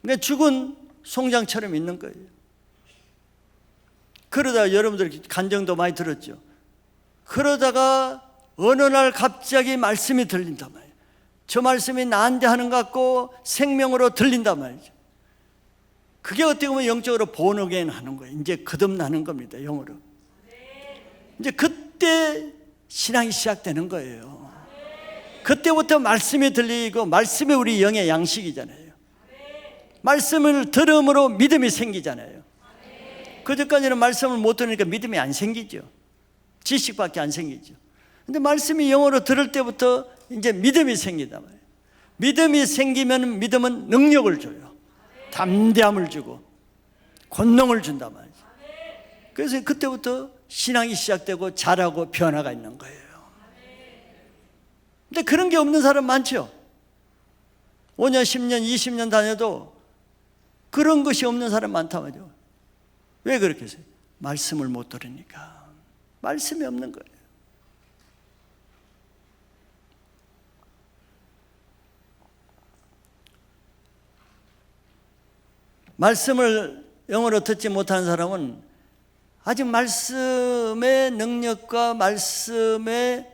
그러니까 죽은 송장처럼 있는 거예요. 그러다가 여러분들 간증도 많이 들었죠. 그러다가 어느 날 갑자기 말씀이 들린단 말이에요. 저 말씀이 나한테 하는 것 같고 생명으로 들린단 말이죠. 그게 어떻게 보면 영적으로 본어게인 하는 거예요. 이제 거듭나는 겁니다. 영으로. 이제 그때 신앙이 시작되는 거예요. 그때부터 말씀이 들리고 말씀이 우리 영의 양식이잖아요. 말씀을 들음으로 믿음이 생기잖아요. 그전까지는 말씀을 못 들으니까 믿음이 안 생기죠. 지식밖에 안 생기죠. 근데 말씀이 영어로 들을 때부터 이제 믿음이 생기다 말이에요. 믿음이 생기면 믿음은 능력을 줘요. 담대함을 주고 권능을 준단 말이죠. 그래서 그때부터 신앙이 시작되고 자라고 변화가 있는 거예요. 근데 그런 게 없는 사람 많죠. 5년, 10년, 20년 다녀도 그런 것이 없는 사람 많다 말이죠. 왜 그렇게 했어요? 말씀을 못 들으니까. 말씀이 없는 거예요. 말씀을 영어로 듣지 못하는 사람은 아직 말씀의 능력과 말씀의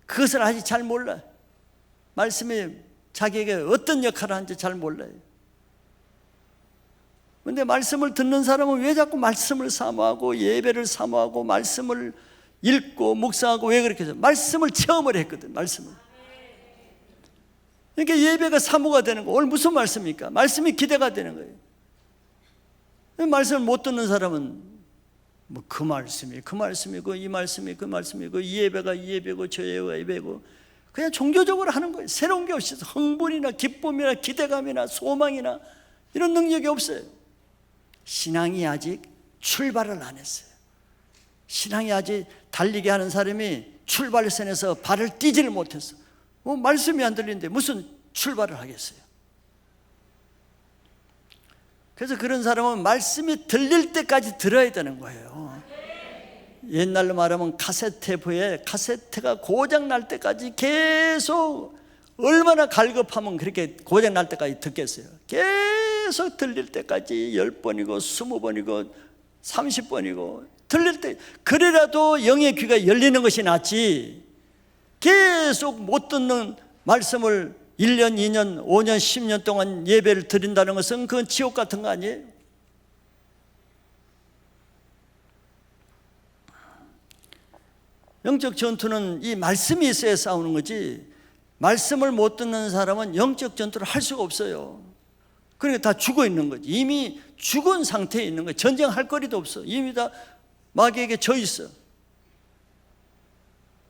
그것을 아직 잘 몰라요. 말씀이 자기에게 어떤 역할을 하는지 잘 몰라요. 그런데 말씀을 듣는 사람은 왜 자꾸 말씀을 사모하고 예배를 사모하고 말씀을 읽고 묵상하고 왜 그렇게 해서 말씀을 체험을 했거든. 말씀을. 그러니까 예배가 사모가 되는 거. 오늘 무슨 말씀입니까? 말씀이 기대가 되는 거예요. 말씀을 못 듣는 사람은 뭐 그 말씀이고 이 말씀이 그 말씀이고 이 예배가 이 예배고 저 예배가 예배고 그냥 종교적으로 하는 거예요. 새로운 게 없어서 흥분이나 기쁨이나 기대감이나 소망이나 이런 능력이 없어요. 신앙이 아직 출발을 안 했어요. 신앙이 아직 달리게 하는 사람이 출발선에서 발을 띄지를 못했어. 말씀이 안 들리는데 무슨 출발을 하겠어요. 그래서 그런 사람은 말씀이 들릴 때까지 들어야 되는 거예요. 옛날로 말하면 카세테이프에 카세트가 고장 날 때까지 계속 얼마나 갈급하면 그렇게 고장 날 때까지 듣겠어요. 계속 들릴 때까지 10번이고 20번이고 30번이고 들릴 때 그래라도 영의 귀가 열리는 것이 낫지 계속 못 듣는 말씀을 1년, 2년, 5년, 10년 동안 예배를 드린다는 것은 그건 지옥 같은 거 아니에요? 영적 전투는 이 말씀이 있어야 싸우는 거지 말씀을 못 듣는 사람은 영적 전투를 할 수가 없어요. 그러니까 다 죽어 있는 거지. 이미 죽은 상태에 있는 거예요. 전쟁할 거리도 없어. 이미 다 마귀에게 져 있어.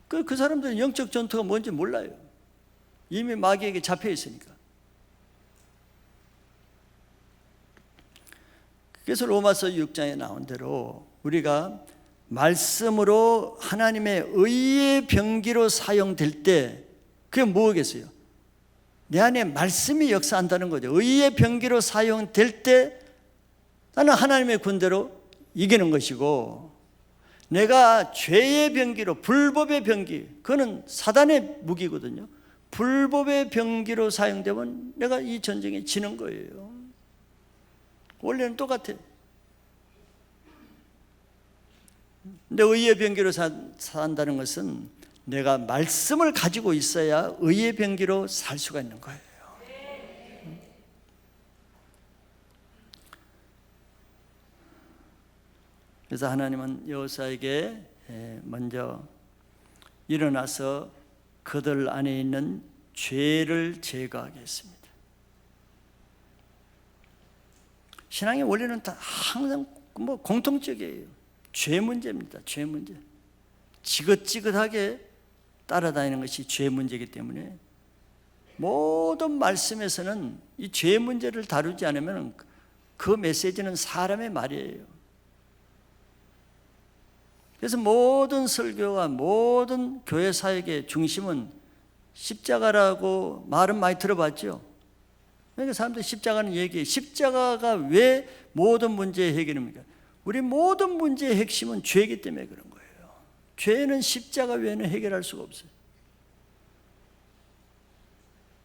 그 사람들은 영적 전투가 뭔지 몰라요. 이미 마귀에게 잡혀 있으니까. 그래서 로마서 6장에 나온 대로 우리가 말씀으로 하나님의 의의 병기로 사용될 때 그게 뭐겠어요? 내 안에 말씀이 역사한다는 거죠. 의의 병기로 사용될 때 나는 하나님의 군대로 이기는 것이고 내가 죄의 병기로 불법의 병기 그거는 사단의 무기거든요. 불법의 병기로 사용되면 내가 이 전쟁에 지는 거예요. 원래는 똑같아요. 근데 의의 병기로 산다는 것은 내가 말씀을 가지고 있어야 의의 병기로 살 수가 있는 거예요. 그래서 하나님은 여호사에게 먼저 일어나서 그들 안에 있는 죄를 제거하게 했습니다. 신앙의 원리는 다 항상 뭐 공통적이에요. 죄 문제입니다. 죄 문제. 지긋지긋하게 따라다니는 것이 죄 문제이기 때문에 모든 말씀에서는 이 죄 문제를 다루지 않으면 그 메시지는 사람의 말이에요. 그래서 모든 설교와 모든 교회 사역의 중심은 십자가라고 말은 많이 들어봤죠. 그러니까 사람들이 십자가는 얘기해요. 십자가가 왜 모든 문제의 해결입니까? 우리 모든 문제의 핵심은 죄이기 때문에 그런 거예요. 죄는 십자가 외에는 해결할 수가 없어요.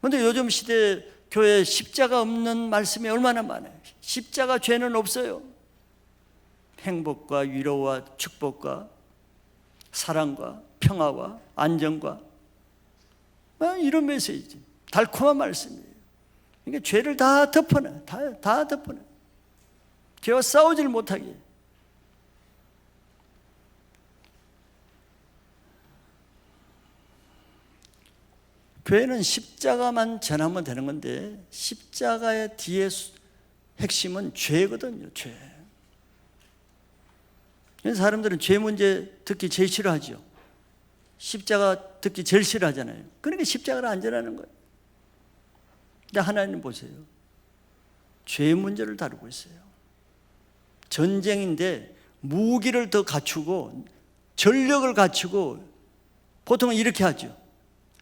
그런데 요즘 시대 교회에 십자가 없는 말씀이 얼마나 많아요. 십자가 죄는 없어요. 행복과 위로와 축복과 사랑과 평화와 안정과 이런 메시지, 달콤한 말씀이에요. 그러니까 죄를 다 덮어놔, 다 덮어놔. 죄와 싸우질 못하게. 교회는 십자가만 전하면 되는 건데 십자가의 뒤에 핵심은 죄거든요. 죄. 그래서 사람들은 죄 문제 듣기 제일 싫어하죠. 십자가 듣기 제일 싫어하잖아요. 그러니까 십자가를 안 전하는 거예요. 근데 하나님 보세요. 죄 문제를 다루고 있어요. 전쟁인데 무기를 더 갖추고 전력을 갖추고, 보통은 이렇게 하죠.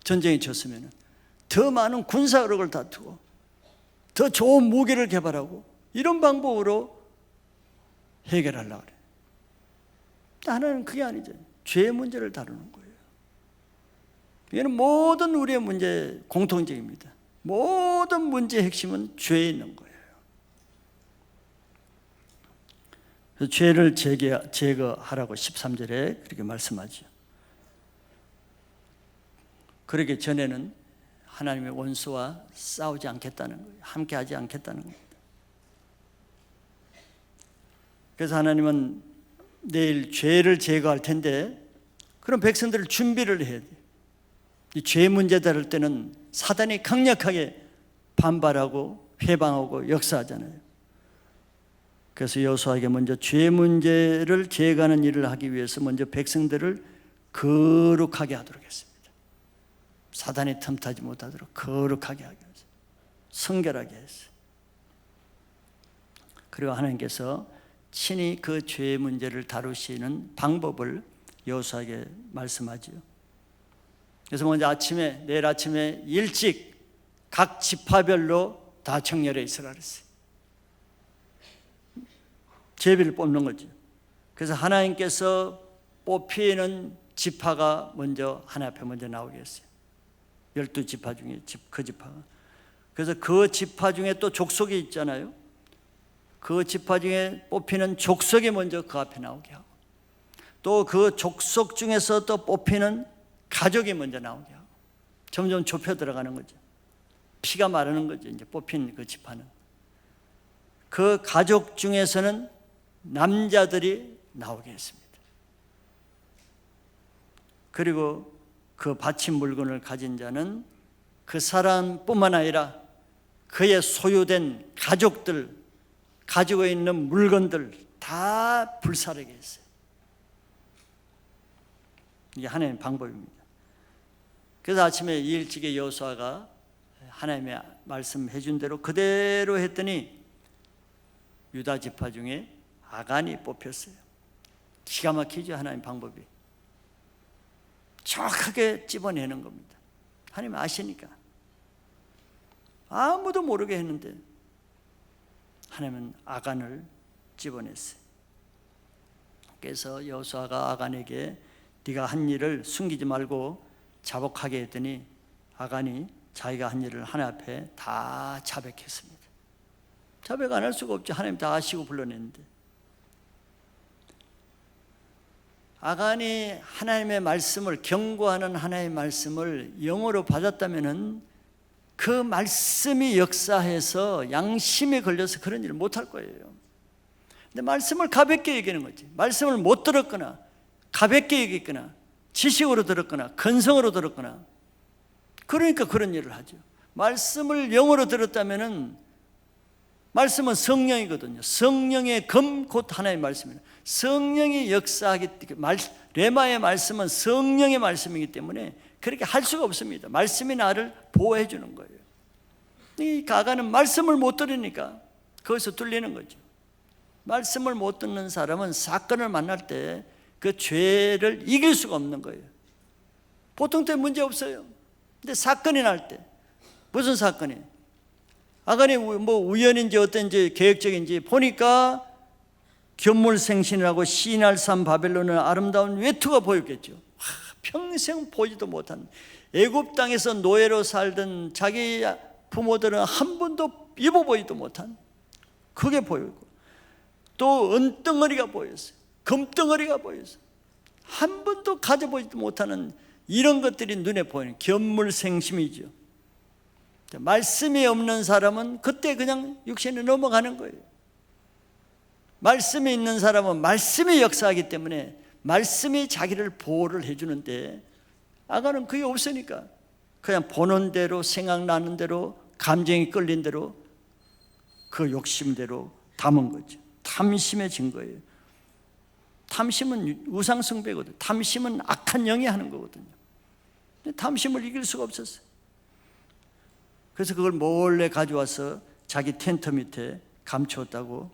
전쟁이 졌으면 더 많은 군사력을 다투고 더 좋은 무기를 개발하고 이런 방법으로 해결하려고 그래요. 하나는 그게 아니죠. 죄의 문제를 다루는 거예요. 이거는 모든 우리의 문제 공통적입니다. 모든 문제의 핵심은 죄에 있는 거예요. 그래서 죄를 제거하라고 13절에 그렇게 말씀하죠. 그러기 전에는 하나님의 원수와 싸우지 않겠다는 거예요. 함께하지 않겠다는 겁니다. 그래서 하나님은 내일 죄를 제거할 텐데 그럼 백성들을 준비를 해야 돼요. 이 죄 문제 다룰 때는 사단이 강력하게 반발하고 회방하고 역사하잖아요. 그래서 여호수아에게 먼저 죄 문제를 제거하는 일을 하기 위해서 먼저 백성들을 거룩하게 하도록 했습니다. 사단이 틈타지 못하도록 거룩하게 하게 했어요. 성결하게 했어요. 그리고 하나님께서 친히 그 죄 문제를 다루시는 방법을 여호수아에게 말씀하지요. 그래서 먼저 내일 아침에 일찍 각 지파별로 다 정렬해 있으라 그랬어요. 제비를 뽑는 거죠. 그래서 하나님께서 뽑히는 지파가 먼저 하나님 앞에 먼저 나오게 했어요. 12지파 중에 그 지파가. 그래서 그 지파 중에 또 족속이 있잖아요. 그 지파 중에 뽑히는 족속이 먼저 그 앞에 나오게 하고, 또 그 족속 중에서 또 뽑히는 가족이 먼저 나오게 하고, 점점 좁혀 들어가는 거죠. 피가 마르는 거죠. 이제 뽑힌 그 지파는. 그 가족 중에서는 남자들이 나오게 했습니다. 그리고 그 바친 물건을 가진 자는 그 사람뿐만 아니라 그의 소유된 가족들, 가지고 있는 물건들 다 불사르게 했어요. 이게 하나님의 방법입니다. 그래서 아침에 일찍에 여호수아가 하나님의 말씀해 준 대로 그대로 했더니 유다 지파 중에 아간이 뽑혔어요. 기가 막히죠. 하나님 방법이 정확하게 찝어내는 겁니다. 하나님 아시니까. 아무도 모르게 했는데 하나님은 아간을 찝어냈어요. 그래서 여호수아가 아간에게 네가 한 일을 숨기지 말고 자복하게 했더니 아간이 자기가 한 일을 하나님 앞에 다 자백했습니다. 자백 안 할 수가 없죠. 하나님 다 아시고 불러냈는데. 아간이 하나님의 말씀을, 경고하는 하나님의 말씀을 영어로 받았다면은 그 말씀이 역사해서 양심에 걸려서 그런 일을 못할 거예요. 근데 말씀을 가볍게 얘기하는 거지. 말씀을 못 들었거나 가볍게 얘기했거나 지식으로 들었거나 근성으로 들었거나, 그러니까 그런 일을 하죠. 말씀을 영어로 들었다면은, 말씀은 성령이거든요. 성령의 검 곧 하나님의 말씀입니다. 성령이 역사하기 때문에, 레마의 말씀은 성령의 말씀이기 때문에 그렇게 할 수가 없습니다. 말씀이 나를 보호해 주는 거예요. 이 아간은 말씀을 못 들으니까 거기서 뚫리는 거죠. 말씀을 못 듣는 사람은 사건을 만날 때 그 죄를 이길 수가 없는 거예요. 보통 때 문제 없어요. 근데 사건이 날 때, 무슨 사건이? 아간이 뭐 우연인지 어떤지 계획적인지 보니까 견물생신이라고 시날산 바벨론의 아름다운 외투가 보였겠죠. 평생 보지도 못한, 애굽 땅에서 노예로 살던 자기 부모들은 한 번도 입어보지도 못한 그게 보이고, 또 은덩어리가 보였어요. 금덩어리가 보였어요. 한 번도 가져보지도 못하는 이런 것들이 눈에 보이는 견물생심이죠. 말씀이 없는 사람은 그때 그냥 육신에 넘어가는 거예요. 말씀이 있는 사람은 말씀이 역사하기 때문에 말씀이 자기를 보호를 해주는데, 아가는 그게 없으니까 그냥 보는 대로, 생각나는 대로, 감정이 끌린 대로 그 욕심대로 담은 거죠. 탐심해진 거예요. 탐심은 우상숭배거든요. 탐심은 악한 영이 하는 거거든요. 탐심을 이길 수가 없었어요. 그래서 그걸 몰래 가져와서 자기 텐트 밑에 감추었다고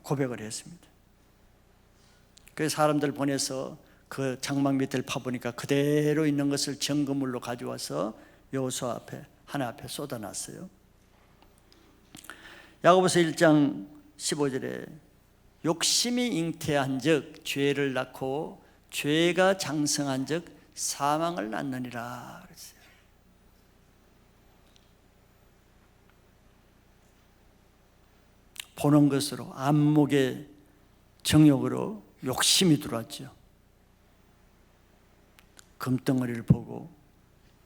고백을 했습니다. 그래서 사람들 보내서 그 장막 밑을 파보니까 그대로 있는 것을 증거물로 가져와서 여호수아 앞에, 하나 앞에 쏟아놨어요. 야고보서 1장 15절에 욕심이 잉태한 즉 죄를 낳고 죄가 장성한 즉 사망을 낳느니라 그랬어요. 보는 것으로, 안목의 정욕으로 욕심이 들어왔죠. 금덩어리를 보고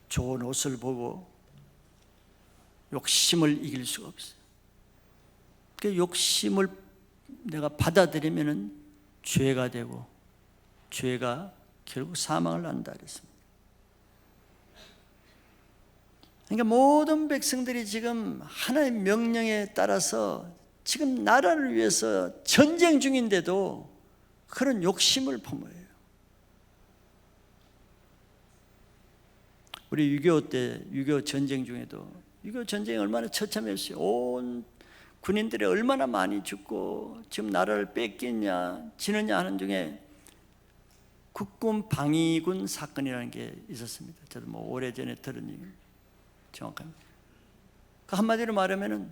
좋은 옷을 보고 욕심을 이길 수가 없어요. 그 욕심을 내가 받아들이면 죄가 되고 죄가 결국 사망을 낳는다 그랬습니다. 그러니까 모든 백성들이 지금 하나님의 명령에 따라서 지금 나라를 위해서 전쟁 중인데도 그런 욕심을 품어요. 우리 6.25 때, 6.25 전쟁 중에도 6.25 전쟁이 얼마나 처참했어요. 온 군인들이 얼마나 많이 죽고 지금 나라를 뺏기냐 지느냐 하는 중에 국군 방위군 사건이라는 게 있었습니다. 저도 뭐 오래전에 들은 얘기 정확합니다. 그 한마디로 말하면은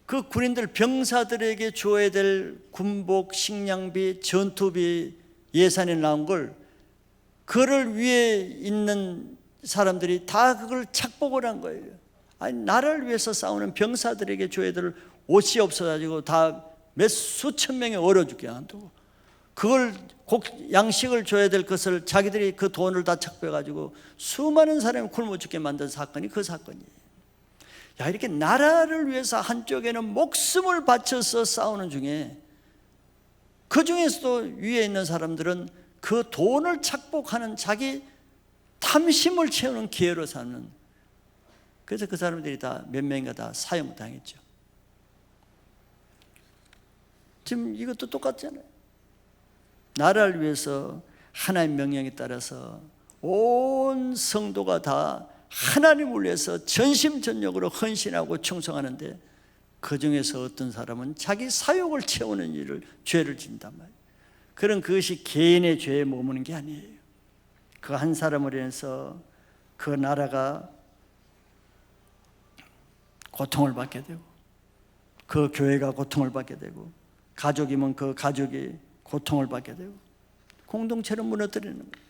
그 군인들 병사들에게 줘야 될 군복, 식량비, 전투비 예산이 나온 걸 그를 위해 있는 사람들이 다 그걸 착복을 한 거예요. 아니, 나라를 위해서 싸우는 병사들에게 줘야 될 옷이 없어가지고 다 몇 수천 명이 얼어 죽게 한다고. 그걸 양식을 줘야 될 것을 자기들이 그 돈을 다 착보해가지고 수많은 사람이 굶어 죽게 만든 사건이 그 사건이에요. 야, 이렇게 나라를 위해서 한쪽에는 목숨을 바쳐서 싸우는 중에 그 중에서도 위에 있는 사람들은 그 돈을 착복하는 자기 탐심을 채우는 기회로 사는, 그래서 그 사람들이 다 몇 명인가 다 사형당했죠. 지금 이것도 똑같잖아요. 나라를 위해서 하나님의 명령에 따라서 온 성도가 다 하나님을 위해서 전심전력으로 헌신하고 충성하는데 그 중에서 어떤 사람은 자기 사욕을 채우는 일을, 죄를 진단 말이에요. 그런 그것이 개인의 죄에 머무는 게 아니에요. 그 한 사람을 인해서 그 나라가 고통을 받게 되고 그 교회가 고통을 받게 되고 가족이면 그 가족이 고통을 받게 되고 공동체를 무너뜨리는 거예요.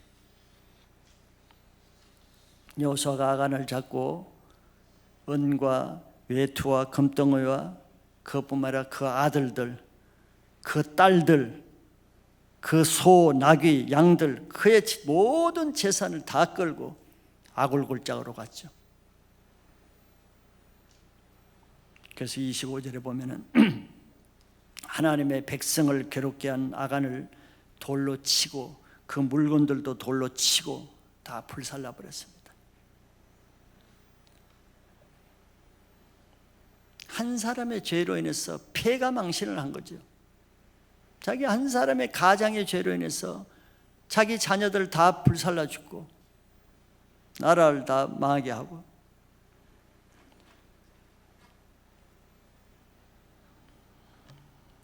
여호수아가 아간을 잡고 은과 외투와 금덩어리와 그것뿐만 아니라 그 아들들, 그 딸들, 그 소, 나귀, 양들, 그의 모든 재산을 다 끌고 아굴골장으로 갔죠. 그래서 25절에 보면은 하나님의 백성을 괴롭게 한 아간을 돌로 치고 그 물건들도 돌로 치고 다 불살라 버렸습니다. 한 사람의 죄로 인해서 폐가 망신을 한 거죠. 자기 한 사람의 가장의 죄로 인해서 자기 자녀들 다 불살라 죽고 나라를 다 망하게 하고,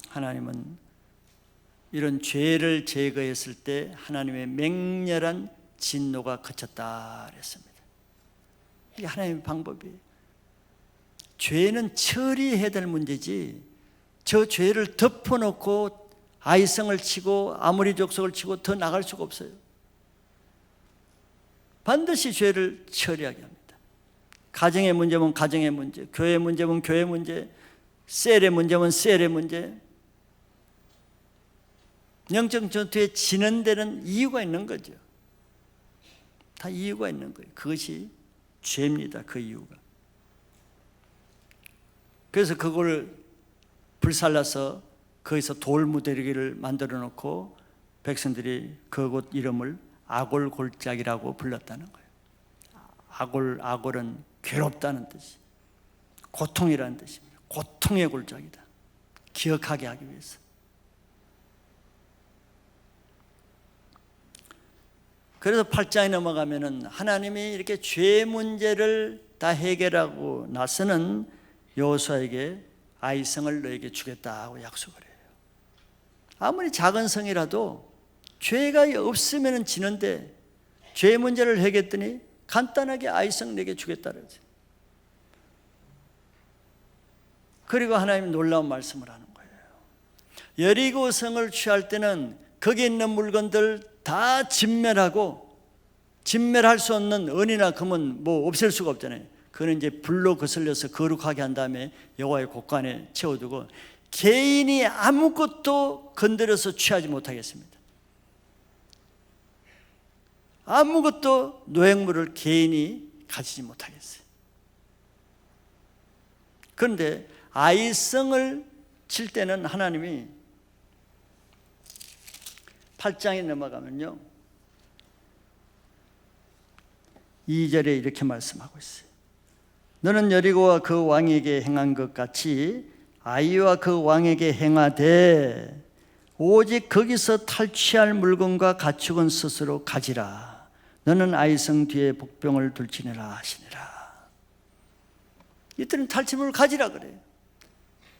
하나님은 이런 죄를 제거했을 때 하나님의 맹렬한 진노가 그쳤다 그랬습니다. 이게 하나님의 방법이에요. 죄는 처리해야 될 문제지 저 죄를 덮어놓고 아이성을 치고 아무리 족속을 치고 더 나갈 수가 없어요. 반드시 죄를 처리하게 합니다. 가정의 문제면 가정의 문제, 교회 문제면 교회 문제, 셀의 문제면 셀의 문제, 영적 전투에 지는 데는 이유가 있는 거죠. 다 이유가 있는 거예요. 그것이 죄입니다. 그 이유가. 그래서 그걸 불살라서 거기서 돌무더기를 만들어 놓고 백성들이 그곳 이름을 아골골짝이라고 불렀다는 거예요. 아골은 괴롭다는 뜻이, 고통이라는 뜻입니다. 고통의 골짜기다. 기억하게 하기 위해서. 그래서 8장에 넘어가면은 하나님이 이렇게 죄 문제를 다 해결하고 나서는 여호수아에게 아이성을 너에게 주겠다고 약속을 해요. 아무리 작은 성이라도 죄가 없으면 지는데 죄 문제를 해결했더니 간단하게 아이성 내게 주겠다 그러지. 그리고 하나님이 놀라운 말씀을 하는 거예요. 여리고 성을 취할 때는 거기 있는 물건들 다 진멸하고, 진멸할 수 없는 은이나 금은 뭐 없앨 수가 없잖아요. 그는 이제 불로 거슬려서 거룩하게 한 다음에 여호와의 곳간에 채워두고 개인이 아무것도 건드려서 취하지 못하겠습니다. 아무것도 노획물을 개인이 가지지 못하겠어요. 그런데 아이성을 칠 때는 하나님이 8장에 넘어가면요 2절에 이렇게 말씀하고 있어요. 너는 여리고와 그 왕에게 행한 것 같이 아이와 그 왕에게 행하되 오직 거기서 탈취할 물건과 가축은 스스로 가지라. 너는 아이성 뒤에 복병을 둘지니라 하시니라. 이때는 탈취물을 가지라 그래요.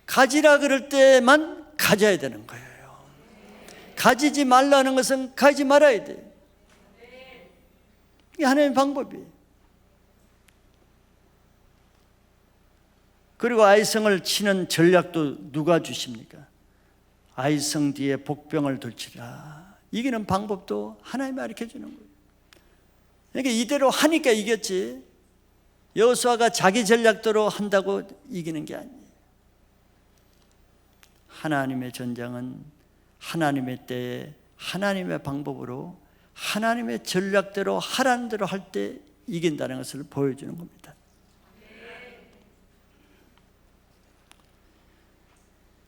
가지라 그럴 때만 가져야 되는 거예요. 가지지 말라는 것은 가지지 말아야 돼요. 이게 하나님의 방법이에요. 그리고 아이성을 치는 전략도 누가 주십니까? 아이성 뒤에 복병을 둘치라. 이기는 방법도 하나님이 가르쳐 주는 거예요. 그러니까 이대로 하니까 이겼지, 여호수아가 자기 전략대로 한다고 이기는 게 아니에요. 하나님의 전쟁은 하나님의 때에 하나님의 방법으로 하나님의 전략대로 하라는 대로 할 때 이긴다는 것을 보여주는 겁니다.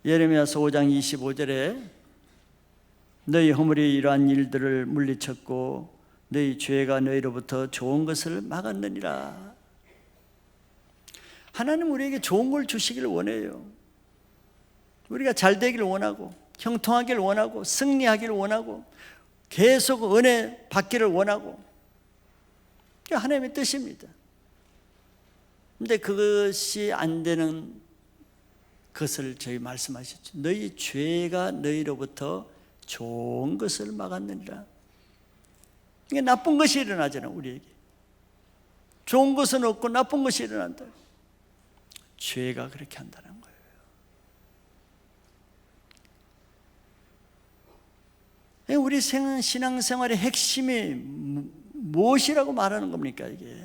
예레미야서 5장 25절에 너희 허물이 이러한 일들을 물리쳤고 너희 죄가 너희로부터 좋은 것을 막았느니라. 하나님 우리에게 좋은 걸 주시기를 원해요. 우리가 잘 되기를 원하고 형통하기를 원하고 승리하기를 원하고 계속 은혜 받기를 원하고, 그게 하나님의 뜻입니다. 그런데 그것이 안 되는 것을 저희 말씀하셨죠. 너희 죄가 너희로부터 좋은 것을 막았느니라. 이게 나쁜 것이 일어나잖아요. 우리에게 좋은 것은 없고 나쁜 것이 일어난다. 죄가 그렇게 한다는 거예요. 우리 신앙생활의 핵심이 무엇이라고 말하는 겁니까? 이게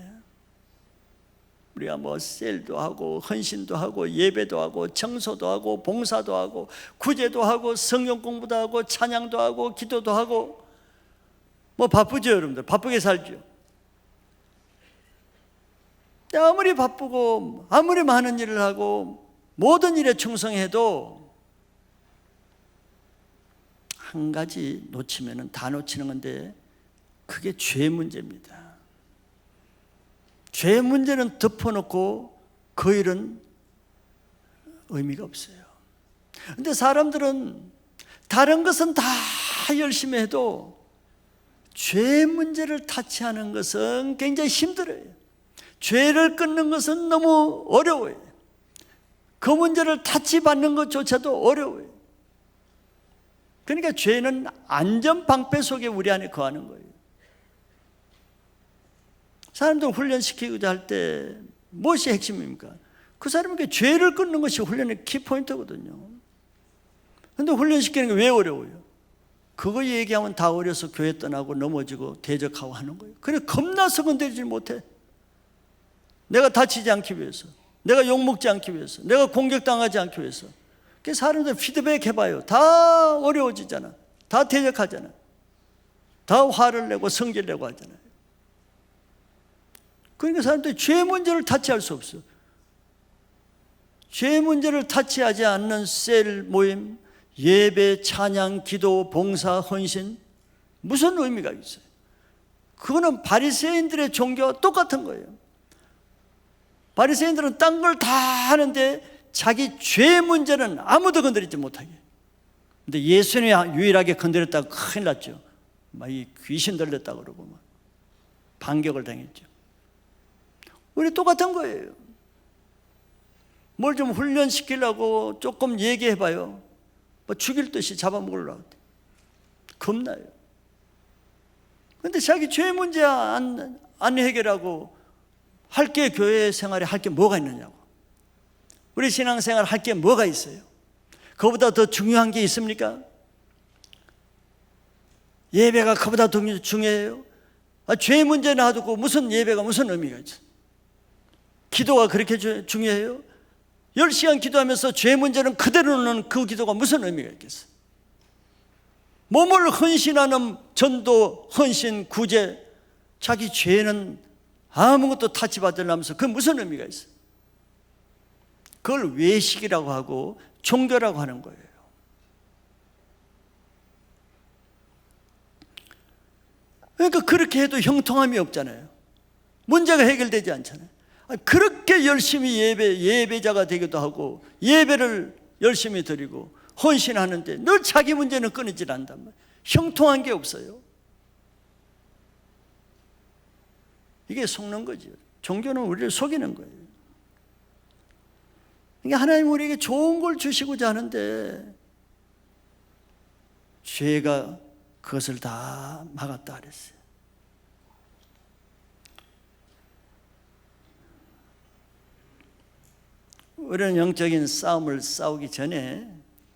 우리가 뭐 셀도 하고 헌신도 하고 예배도 하고 청소도 하고 봉사도 하고 구제도 하고 성경 공부도 하고 찬양도 하고 기도도 하고 뭐 바쁘죠, 여러분들? 바쁘게 살죠. 아무리 바쁘고 아무리 많은 일을 하고 모든 일에 충성해도 한 가지 놓치면은 다 놓치는 건데 그게 죄 문제입니다. 죄 문제는 덮어놓고 그 일은 의미가 없어요. 그런데 사람들은 다른 것은 다 열심히 해도 죄 문제를 타치하는 것은 굉장히 힘들어요. 죄를 끊는 것은 너무 어려워요. 그 문제를 타치받는 것조차도 어려워요. 그러니까 죄는 안전방패 속에 우리 안에 거하는 거예요. 사람들 훈련시키고자 할 때 무엇이 핵심입니까? 그 사람에게 죄를 끊는 것이 훈련의 키포인트거든요. 그런데 훈련시키는 게 왜 어려워요? 그거 얘기하면 다 어려서 교회 떠나고 넘어지고 대적하고 하는 거예요. 그래 겁나서 건드리지 못해. 내가 다치지 않기 위해서, 내가 욕먹지 않기 위해서, 내가 공격당하지 않기 위해서. 그래서 사람들 피드백 해봐요. 다 어려워지잖아. 다 대적하잖아요. 다 화를 내고 성질 내고 하잖아요. 그러니까 사람들이 죄 문제를 타치할 수 없어. 죄 문제를 타치하지 않는 셀 모임, 예배, 찬양, 기도, 봉사, 헌신, 무슨 의미가 있어요? 그거는 바리새인들의 종교와 똑같은 거예요. 바리새인들은 딴 걸 다 하는데 자기 죄 문제는 아무도 건드리지 못하게. 근데 예수님이 유일하게 건드렸다고 큰일 났죠. 막 이 귀신 들렸다고 그러고 막 반격을 당했죠. 우리 똑같은 거예요. 뭘 좀 훈련시키려고 조금 얘기해봐요. 뭐 죽일 듯이 잡아먹으려고 겁나요. 근데 자기 죄 문제 안 해결하고 할 게 교회 생활에 할 게 뭐가 있느냐고. 우리 신앙생활 할 게 뭐가 있어요? 그거보다 더 중요한 게 있습니까? 예배가 그보다 더 중요해요? 죄 문제 놔두고 무슨 예배가 무슨 의미가 있어요? 기도가 그렇게 중요해요? 10시간 기도하면서 죄 문제는 그대로 놓는 그 기도가 무슨 의미가 있겠어요? 몸을 헌신하는 전도, 헌신, 구제, 자기 죄는 아무것도 타치받으려면서 그게 무슨 의미가 있어요? 그걸 외식이라고 하고 종교라고 하는 거예요. 그러니까 그렇게 해도 형통함이 없잖아요. 문제가 해결되지 않잖아요. 그렇게 열심히 예배자가 되기도 하고 예배를 열심히 드리고 헌신하는데 늘 자기 문제는 끊이질 않단 말이에요. 형통한 게 없어요. 이게 속는 거죠. 종교는 우리를 속이는 거예요. 그러니까 하나님 우리에게 좋은 걸 주시고자 하는데 죄가 그것을 다 막았다 그랬어요. 우리는 영적인 싸움을 싸우기 전에,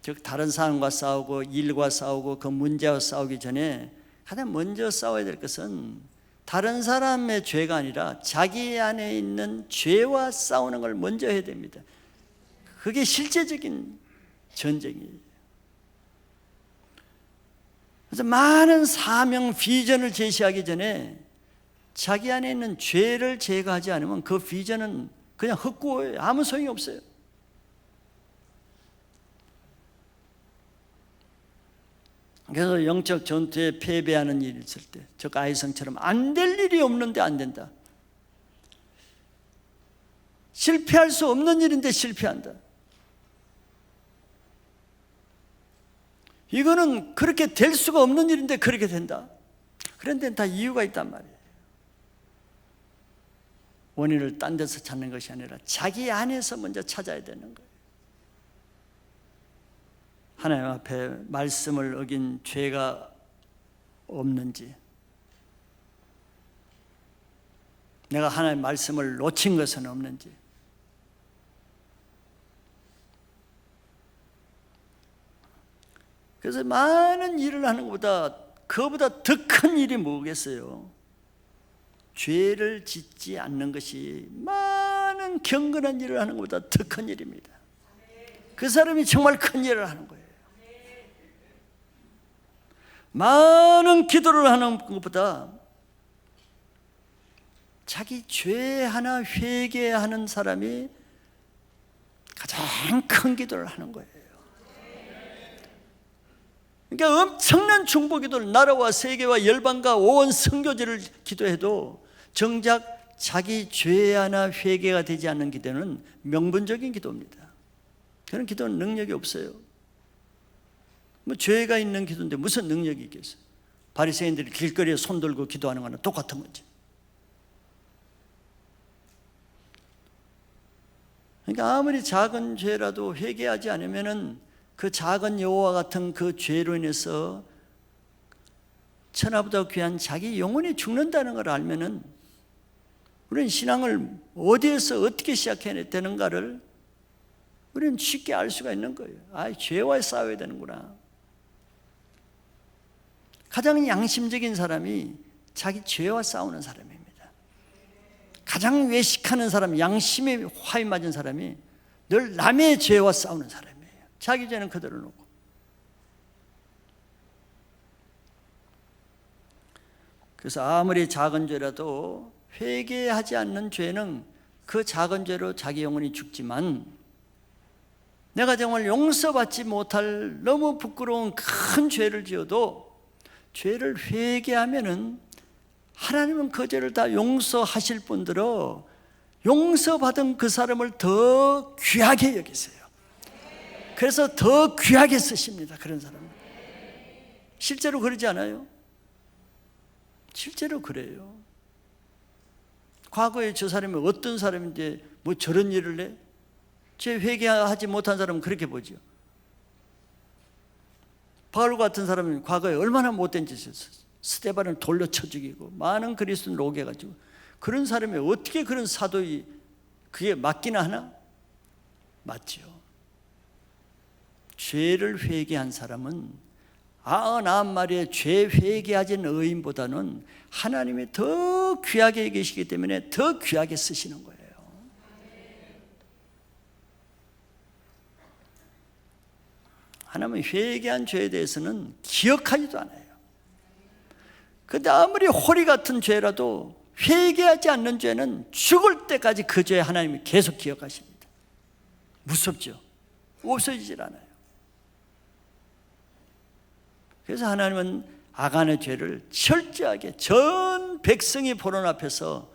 즉 다른 사람과 싸우고 일과 싸우고 그 문제와 싸우기 전에 가장 먼저 싸워야 될 것은 다른 사람의 죄가 아니라 자기 안에 있는 죄와 싸우는 걸 먼저 해야 됩니다. 그게 실제적인 전쟁이에요. 그래서 많은 사명, 비전을 제시하기 전에 자기 안에 있는 죄를 제거하지 않으면 그 비전은 그냥 헛구어요. 아무 소용이 없어요. 그래서 영적 전투에 패배하는 일이 있을 때, 즉 아이성처럼 안 될 일이 없는데 안 된다. 실패할 수 없는 일인데 실패한다. 이거는 그렇게 될 수가 없는 일인데 그렇게 된다. 그런데 다 이유가 있단 말이에요. 원인을 딴 데서 찾는 것이 아니라 자기 안에서 먼저 찾아야 되는 거예요. 하나님 앞에 말씀을 어긴 죄가 없는지, 내가 하나님 말씀을 놓친 것은 없는지, 그래서 많은 일을 하는 것보다 그거보다 더 큰 일이 뭐겠어요? 죄를 짓지 않는 것이 많은 경건한 일을 하는 것보다 더 큰 일입니다. 그 사람이 정말 큰 일을 하는 거예요. 많은 기도를 하는 것보다 자기 죄 하나 회개하는 사람이 가장 큰 기도를 하는 거예요. 그러니까 엄청난 중보기도를 나라와 세계와 열방과 온 선교지를 기도해도 정작 자기 죄 하나 회개가 되지 않는 기도는 명분적인 기도입니다. 그런 기도는 능력이 없어요. 뭐 죄가 있는 기도인데 무슨 능력이 있겠어요? 바리새인들이 길거리에 손 들고 기도하는 거는 똑같은 거지. 그러니까 아무리 작은 죄라도 회개하지 않으면은 그 작은 여호와 같은 그 죄로 인해서 천하보다 귀한 자기 영혼이 죽는다는 걸 알면은 우리는 신앙을 어디에서 어떻게 시작해야 되는가를 우리는 쉽게 알 수가 있는 거예요. 아, 죄와 싸워야 되는구나. 가장 양심적인 사람이 자기 죄와 싸우는 사람입니다. 가장 외식하는 사람, 양심에 화이 맞은 사람이 늘 남의 죄와 싸우는 사람이에요. 자기 죄는 그대로 놓고. 그래서 아무리 작은 죄라도 회개하지 않는 죄는 그 작은 죄로 자기 영혼이 죽지만, 내가 정말 용서받지 못할 너무 부끄러운 큰 죄를 지어도 죄를 회개하면은 하나님은 그 죄를 다 용서하실 뿐더러 용서받은 그 사람을 더 귀하게 여기세요. 그래서 더 귀하게 쓰십니다. 그런 사람을. 실제로 그러지 않아요? 실제로 그래요. 과거에 저 사람이 어떤 사람인데 뭐 저런 일을 해? 죄 회개하지 못한 사람은 그렇게 보죠. 바울 같은 사람은 과거에 얼마나 못된 짓을 했어요. 스데반을 돌려 쳐 죽이고 많은 그리스도인을 오게 해가지고, 그런 사람이 어떻게 그런 사도이 그게 맞기나 하나? 맞죠. 죄를 회개한 사람은 99마리의 죄 회개하지 않은 의인보다는 하나님이 더 귀하게 계시기 때문에 더 귀하게 쓰시는 거예요. 하나님은 회개한 죄에 대해서는 기억하지도 않아요. 그런데 아무리 호리 같은 죄라도 회개하지 않는 죄는 죽을 때까지 그 죄 하나님이 계속 기억하십니다. 무섭죠? 없어지질 않아요. 그래서 하나님은 아간의 죄를 철저하게 전 백성이 보는 앞에서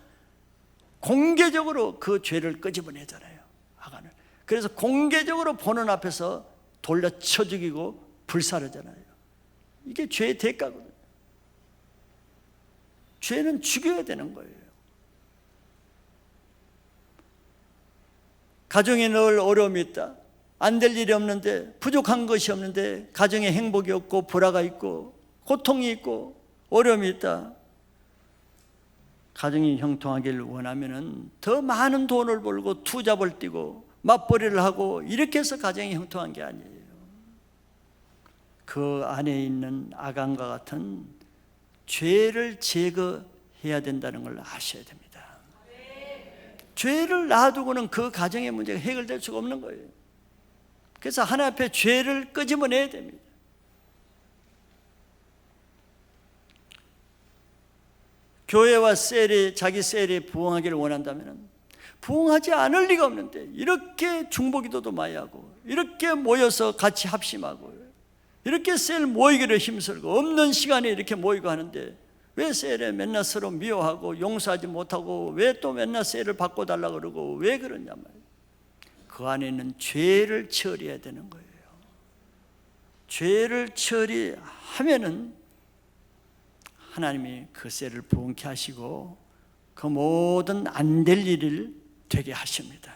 공개적으로 그 죄를 끄집어내잖아요. 아간을. 그래서 공개적으로 보는 앞에서 돌려 쳐 죽이고 불사르잖아요. 이게 죄의 대가거든요. 죄는 죽여야 되는 거예요. 가정에 늘 어려움이 있다. 안 될 일이 없는데, 부족한 것이 없는데 가정에 행복이 없고 불화가 있고 고통이 있고 어려움이 있다. 가정이 형통하기를 원하면은 더 많은 돈을 벌고 투잡을 뛰고 맞벌이를 하고 이렇게 해서 가정이 형통한 게 아니에요. 그 안에 있는 아간과 같은 죄를 제거해야 된다는 걸 아셔야 됩니다. 죄를 놔두고는 그 가정의 문제가 해결될 수가 없는 거예요. 그래서 하나님 앞에 죄를 끄집어내야 됩니다. 교회와 셀이 자기 셀에 부흥하기를 원한다면 부흥하지 않을 리가 없는데, 이렇게 중보기도도 많이 하고 이렇게 모여서 같이 합심하고 이렇게 셀 모이기를 힘들고 없는 시간에 이렇게 모이고 하는데, 왜 셀에 맨날 서로 미워하고 용서하지 못하고 왜 또 맨날 셀을 바꿔달라고 그러고 왜 그러냐 말이에요. 그 안에 있는 죄를 처리해야 되는 거예요. 죄를 처리하면은 하나님이 그 셀을 부흥케 하시고 그 모든 안 될 일을 되게 하십니다.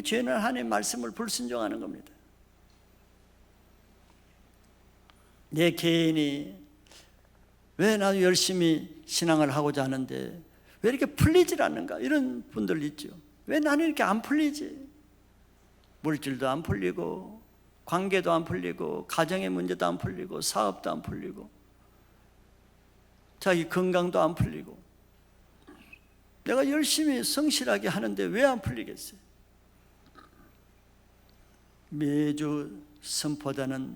죄는 하나님의 말씀을 불순종하는 겁니다. 내 개인이 왜 나도 열심히 신앙을 하고자 하는데 왜 이렇게 풀리질 않는가, 이런 분들 있죠. 왜 나는 이렇게 안 풀리지? 물질도 안 풀리고 관계도 안 풀리고 가정의 문제도 안 풀리고 사업도 안 풀리고 자기 건강도 안 풀리고, 내가 열심히 성실하게 하는데 왜 안 풀리겠어요? 매주 선포되는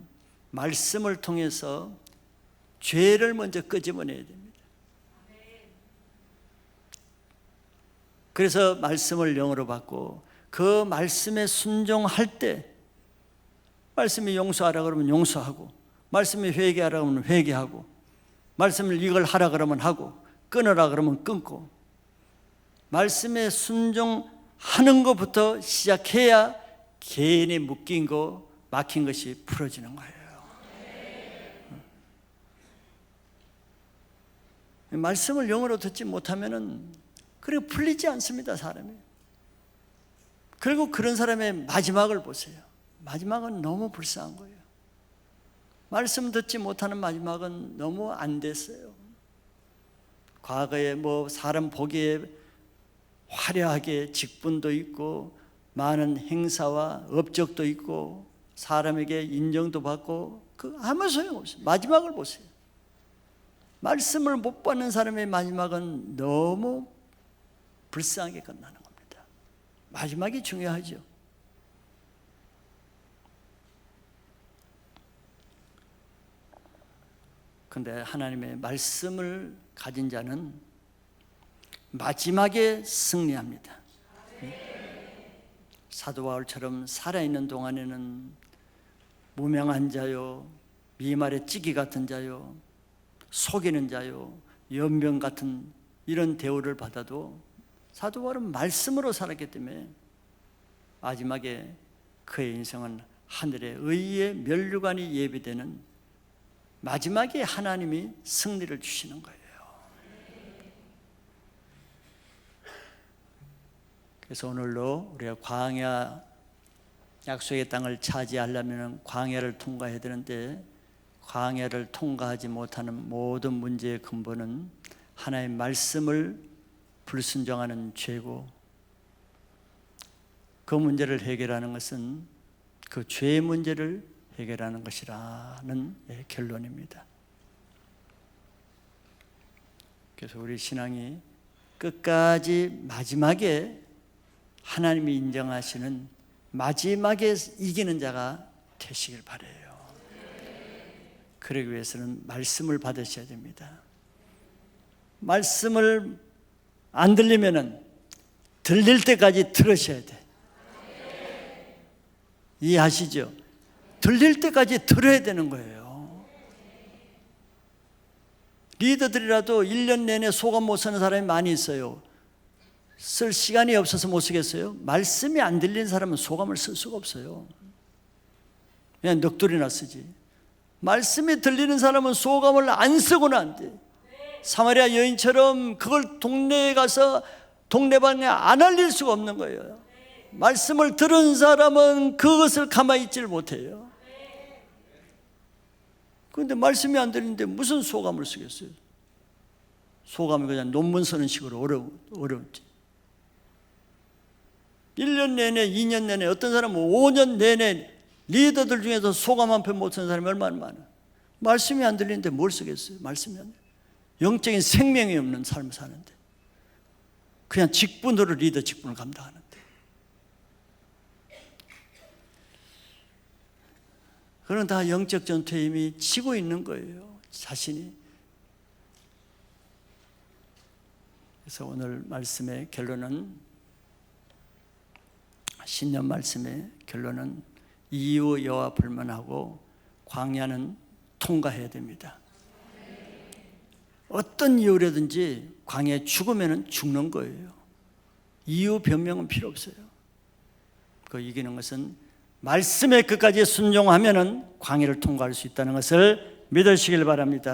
말씀을 통해서 죄를 먼저 끄집어내야 됩니다. 그래서 말씀을 영으로 받고 그 말씀에 순종할 때, 말씀이 용서하라 그러면 용서하고, 말씀이 회개하라 그러면 회개하고, 말씀을 이걸 하라 그러면 하고, 끊으라 그러면 끊고, 말씀에 순종하는 것부터 시작해야 개인이 묶인 거, 막힌 것이 풀어지는 거예요. 말씀을 영어로 듣지 못하면은 그리고 풀리지 않습니다, 사람이. 그리고 그런 사람의 마지막을 보세요. 마지막은 너무 불쌍한 거예요. 말씀 듣지 못하는 마지막은 너무 안 됐어요. 과거에 뭐 사람 보기에 화려하게 직분도 있고 많은 행사와 업적도 있고 사람에게 인정도 받고 그 아무 소용없어요. 마지막을 보세요. 말씀을 못 받는 사람의 마지막은 너무 불쌍하게 끝나는 겁니다. 마지막이 중요하죠. 그런데 하나님의 말씀을 가진 자는 마지막에 승리합니다. 사도 바울처럼 살아있는 동안에는 무명한 자요, 미말의 찌기 같은 자요, 속이는 자요, 연병 같은 이런 대우를 받아도 사도 바울은 말씀으로 살았기 때문에 마지막에 그의 인생은 하늘의 의의 면류관이 예비되는 마지막에 하나님이 승리를 주시는 거예요. 그래서 오늘로 우리가 광야, 약속의 땅을 차지하려면 광야를 통과해야 되는데, 광야를 통과하지 못하는 모든 문제의 근본은 하나님의 말씀을 불순종하는 죄고, 그 문제를 해결하는 것은 그 죄의 문제를 해결하는 것이라는 결론입니다. 그래서 우리 신앙이 끝까지 마지막에 하나님이 인정하시는 마지막에 이기는 자가 되시길 바라요. 그러기 위해서는 말씀을 받으셔야 됩니다. 말씀을 안 들리면은 들릴 때까지 들으셔야 돼. 이해하시죠? 들릴 때까지 들어야 되는 거예요. 리더들이라도 1년 내내 소감 못 쓰는 사람이 많이 있어요. 쓸 시간이 없어서 못 쓰겠어요? 말씀이 안 들리는 사람은 소감을 쓸 수가 없어요. 그냥 넋두리나 쓰지. 말씀이 들리는 사람은 소감을 안 쓰고는 안 돼. 사마리아 여인처럼 그걸 동네에 가서 동네방에 안 알릴 수가 없는 거예요. 말씀을 들은 사람은 그것을 가만히 있지를 못해요. 그런데 말씀이 안 들리는데 무슨 소감을 쓰겠어요? 소감이 그냥 논문 쓰는 식으로 어려웠지. 1년 내내, 2년 내내, 어떤 사람은 5년 내내 리더들 중에서 소감 한 편 못 쓰는 사람이 얼마나 많아. 말씀이 안 들리는데 뭘 쓰겠어요? 말씀이 안 들려. 영적인 생명이 없는 삶을 사는데, 그냥 직분으로 리더 직분을 감당하는데. 그건 다 영적 전투에 이미 치고 있는 거예요, 자신이. 그래서 오늘 말씀의 결론은, 신년 말씀의 결론은 이유 여호와 불만하고 광야는 통과해야 됩니다. 어떤 이유라든지 광야에 죽으면 죽는 거예요. 이유 변명은 필요 없어요. 그 이기는 것은 말씀에 끝까지 순종하면 광야를 통과할 수 있다는 것을 믿으시길 바랍니다.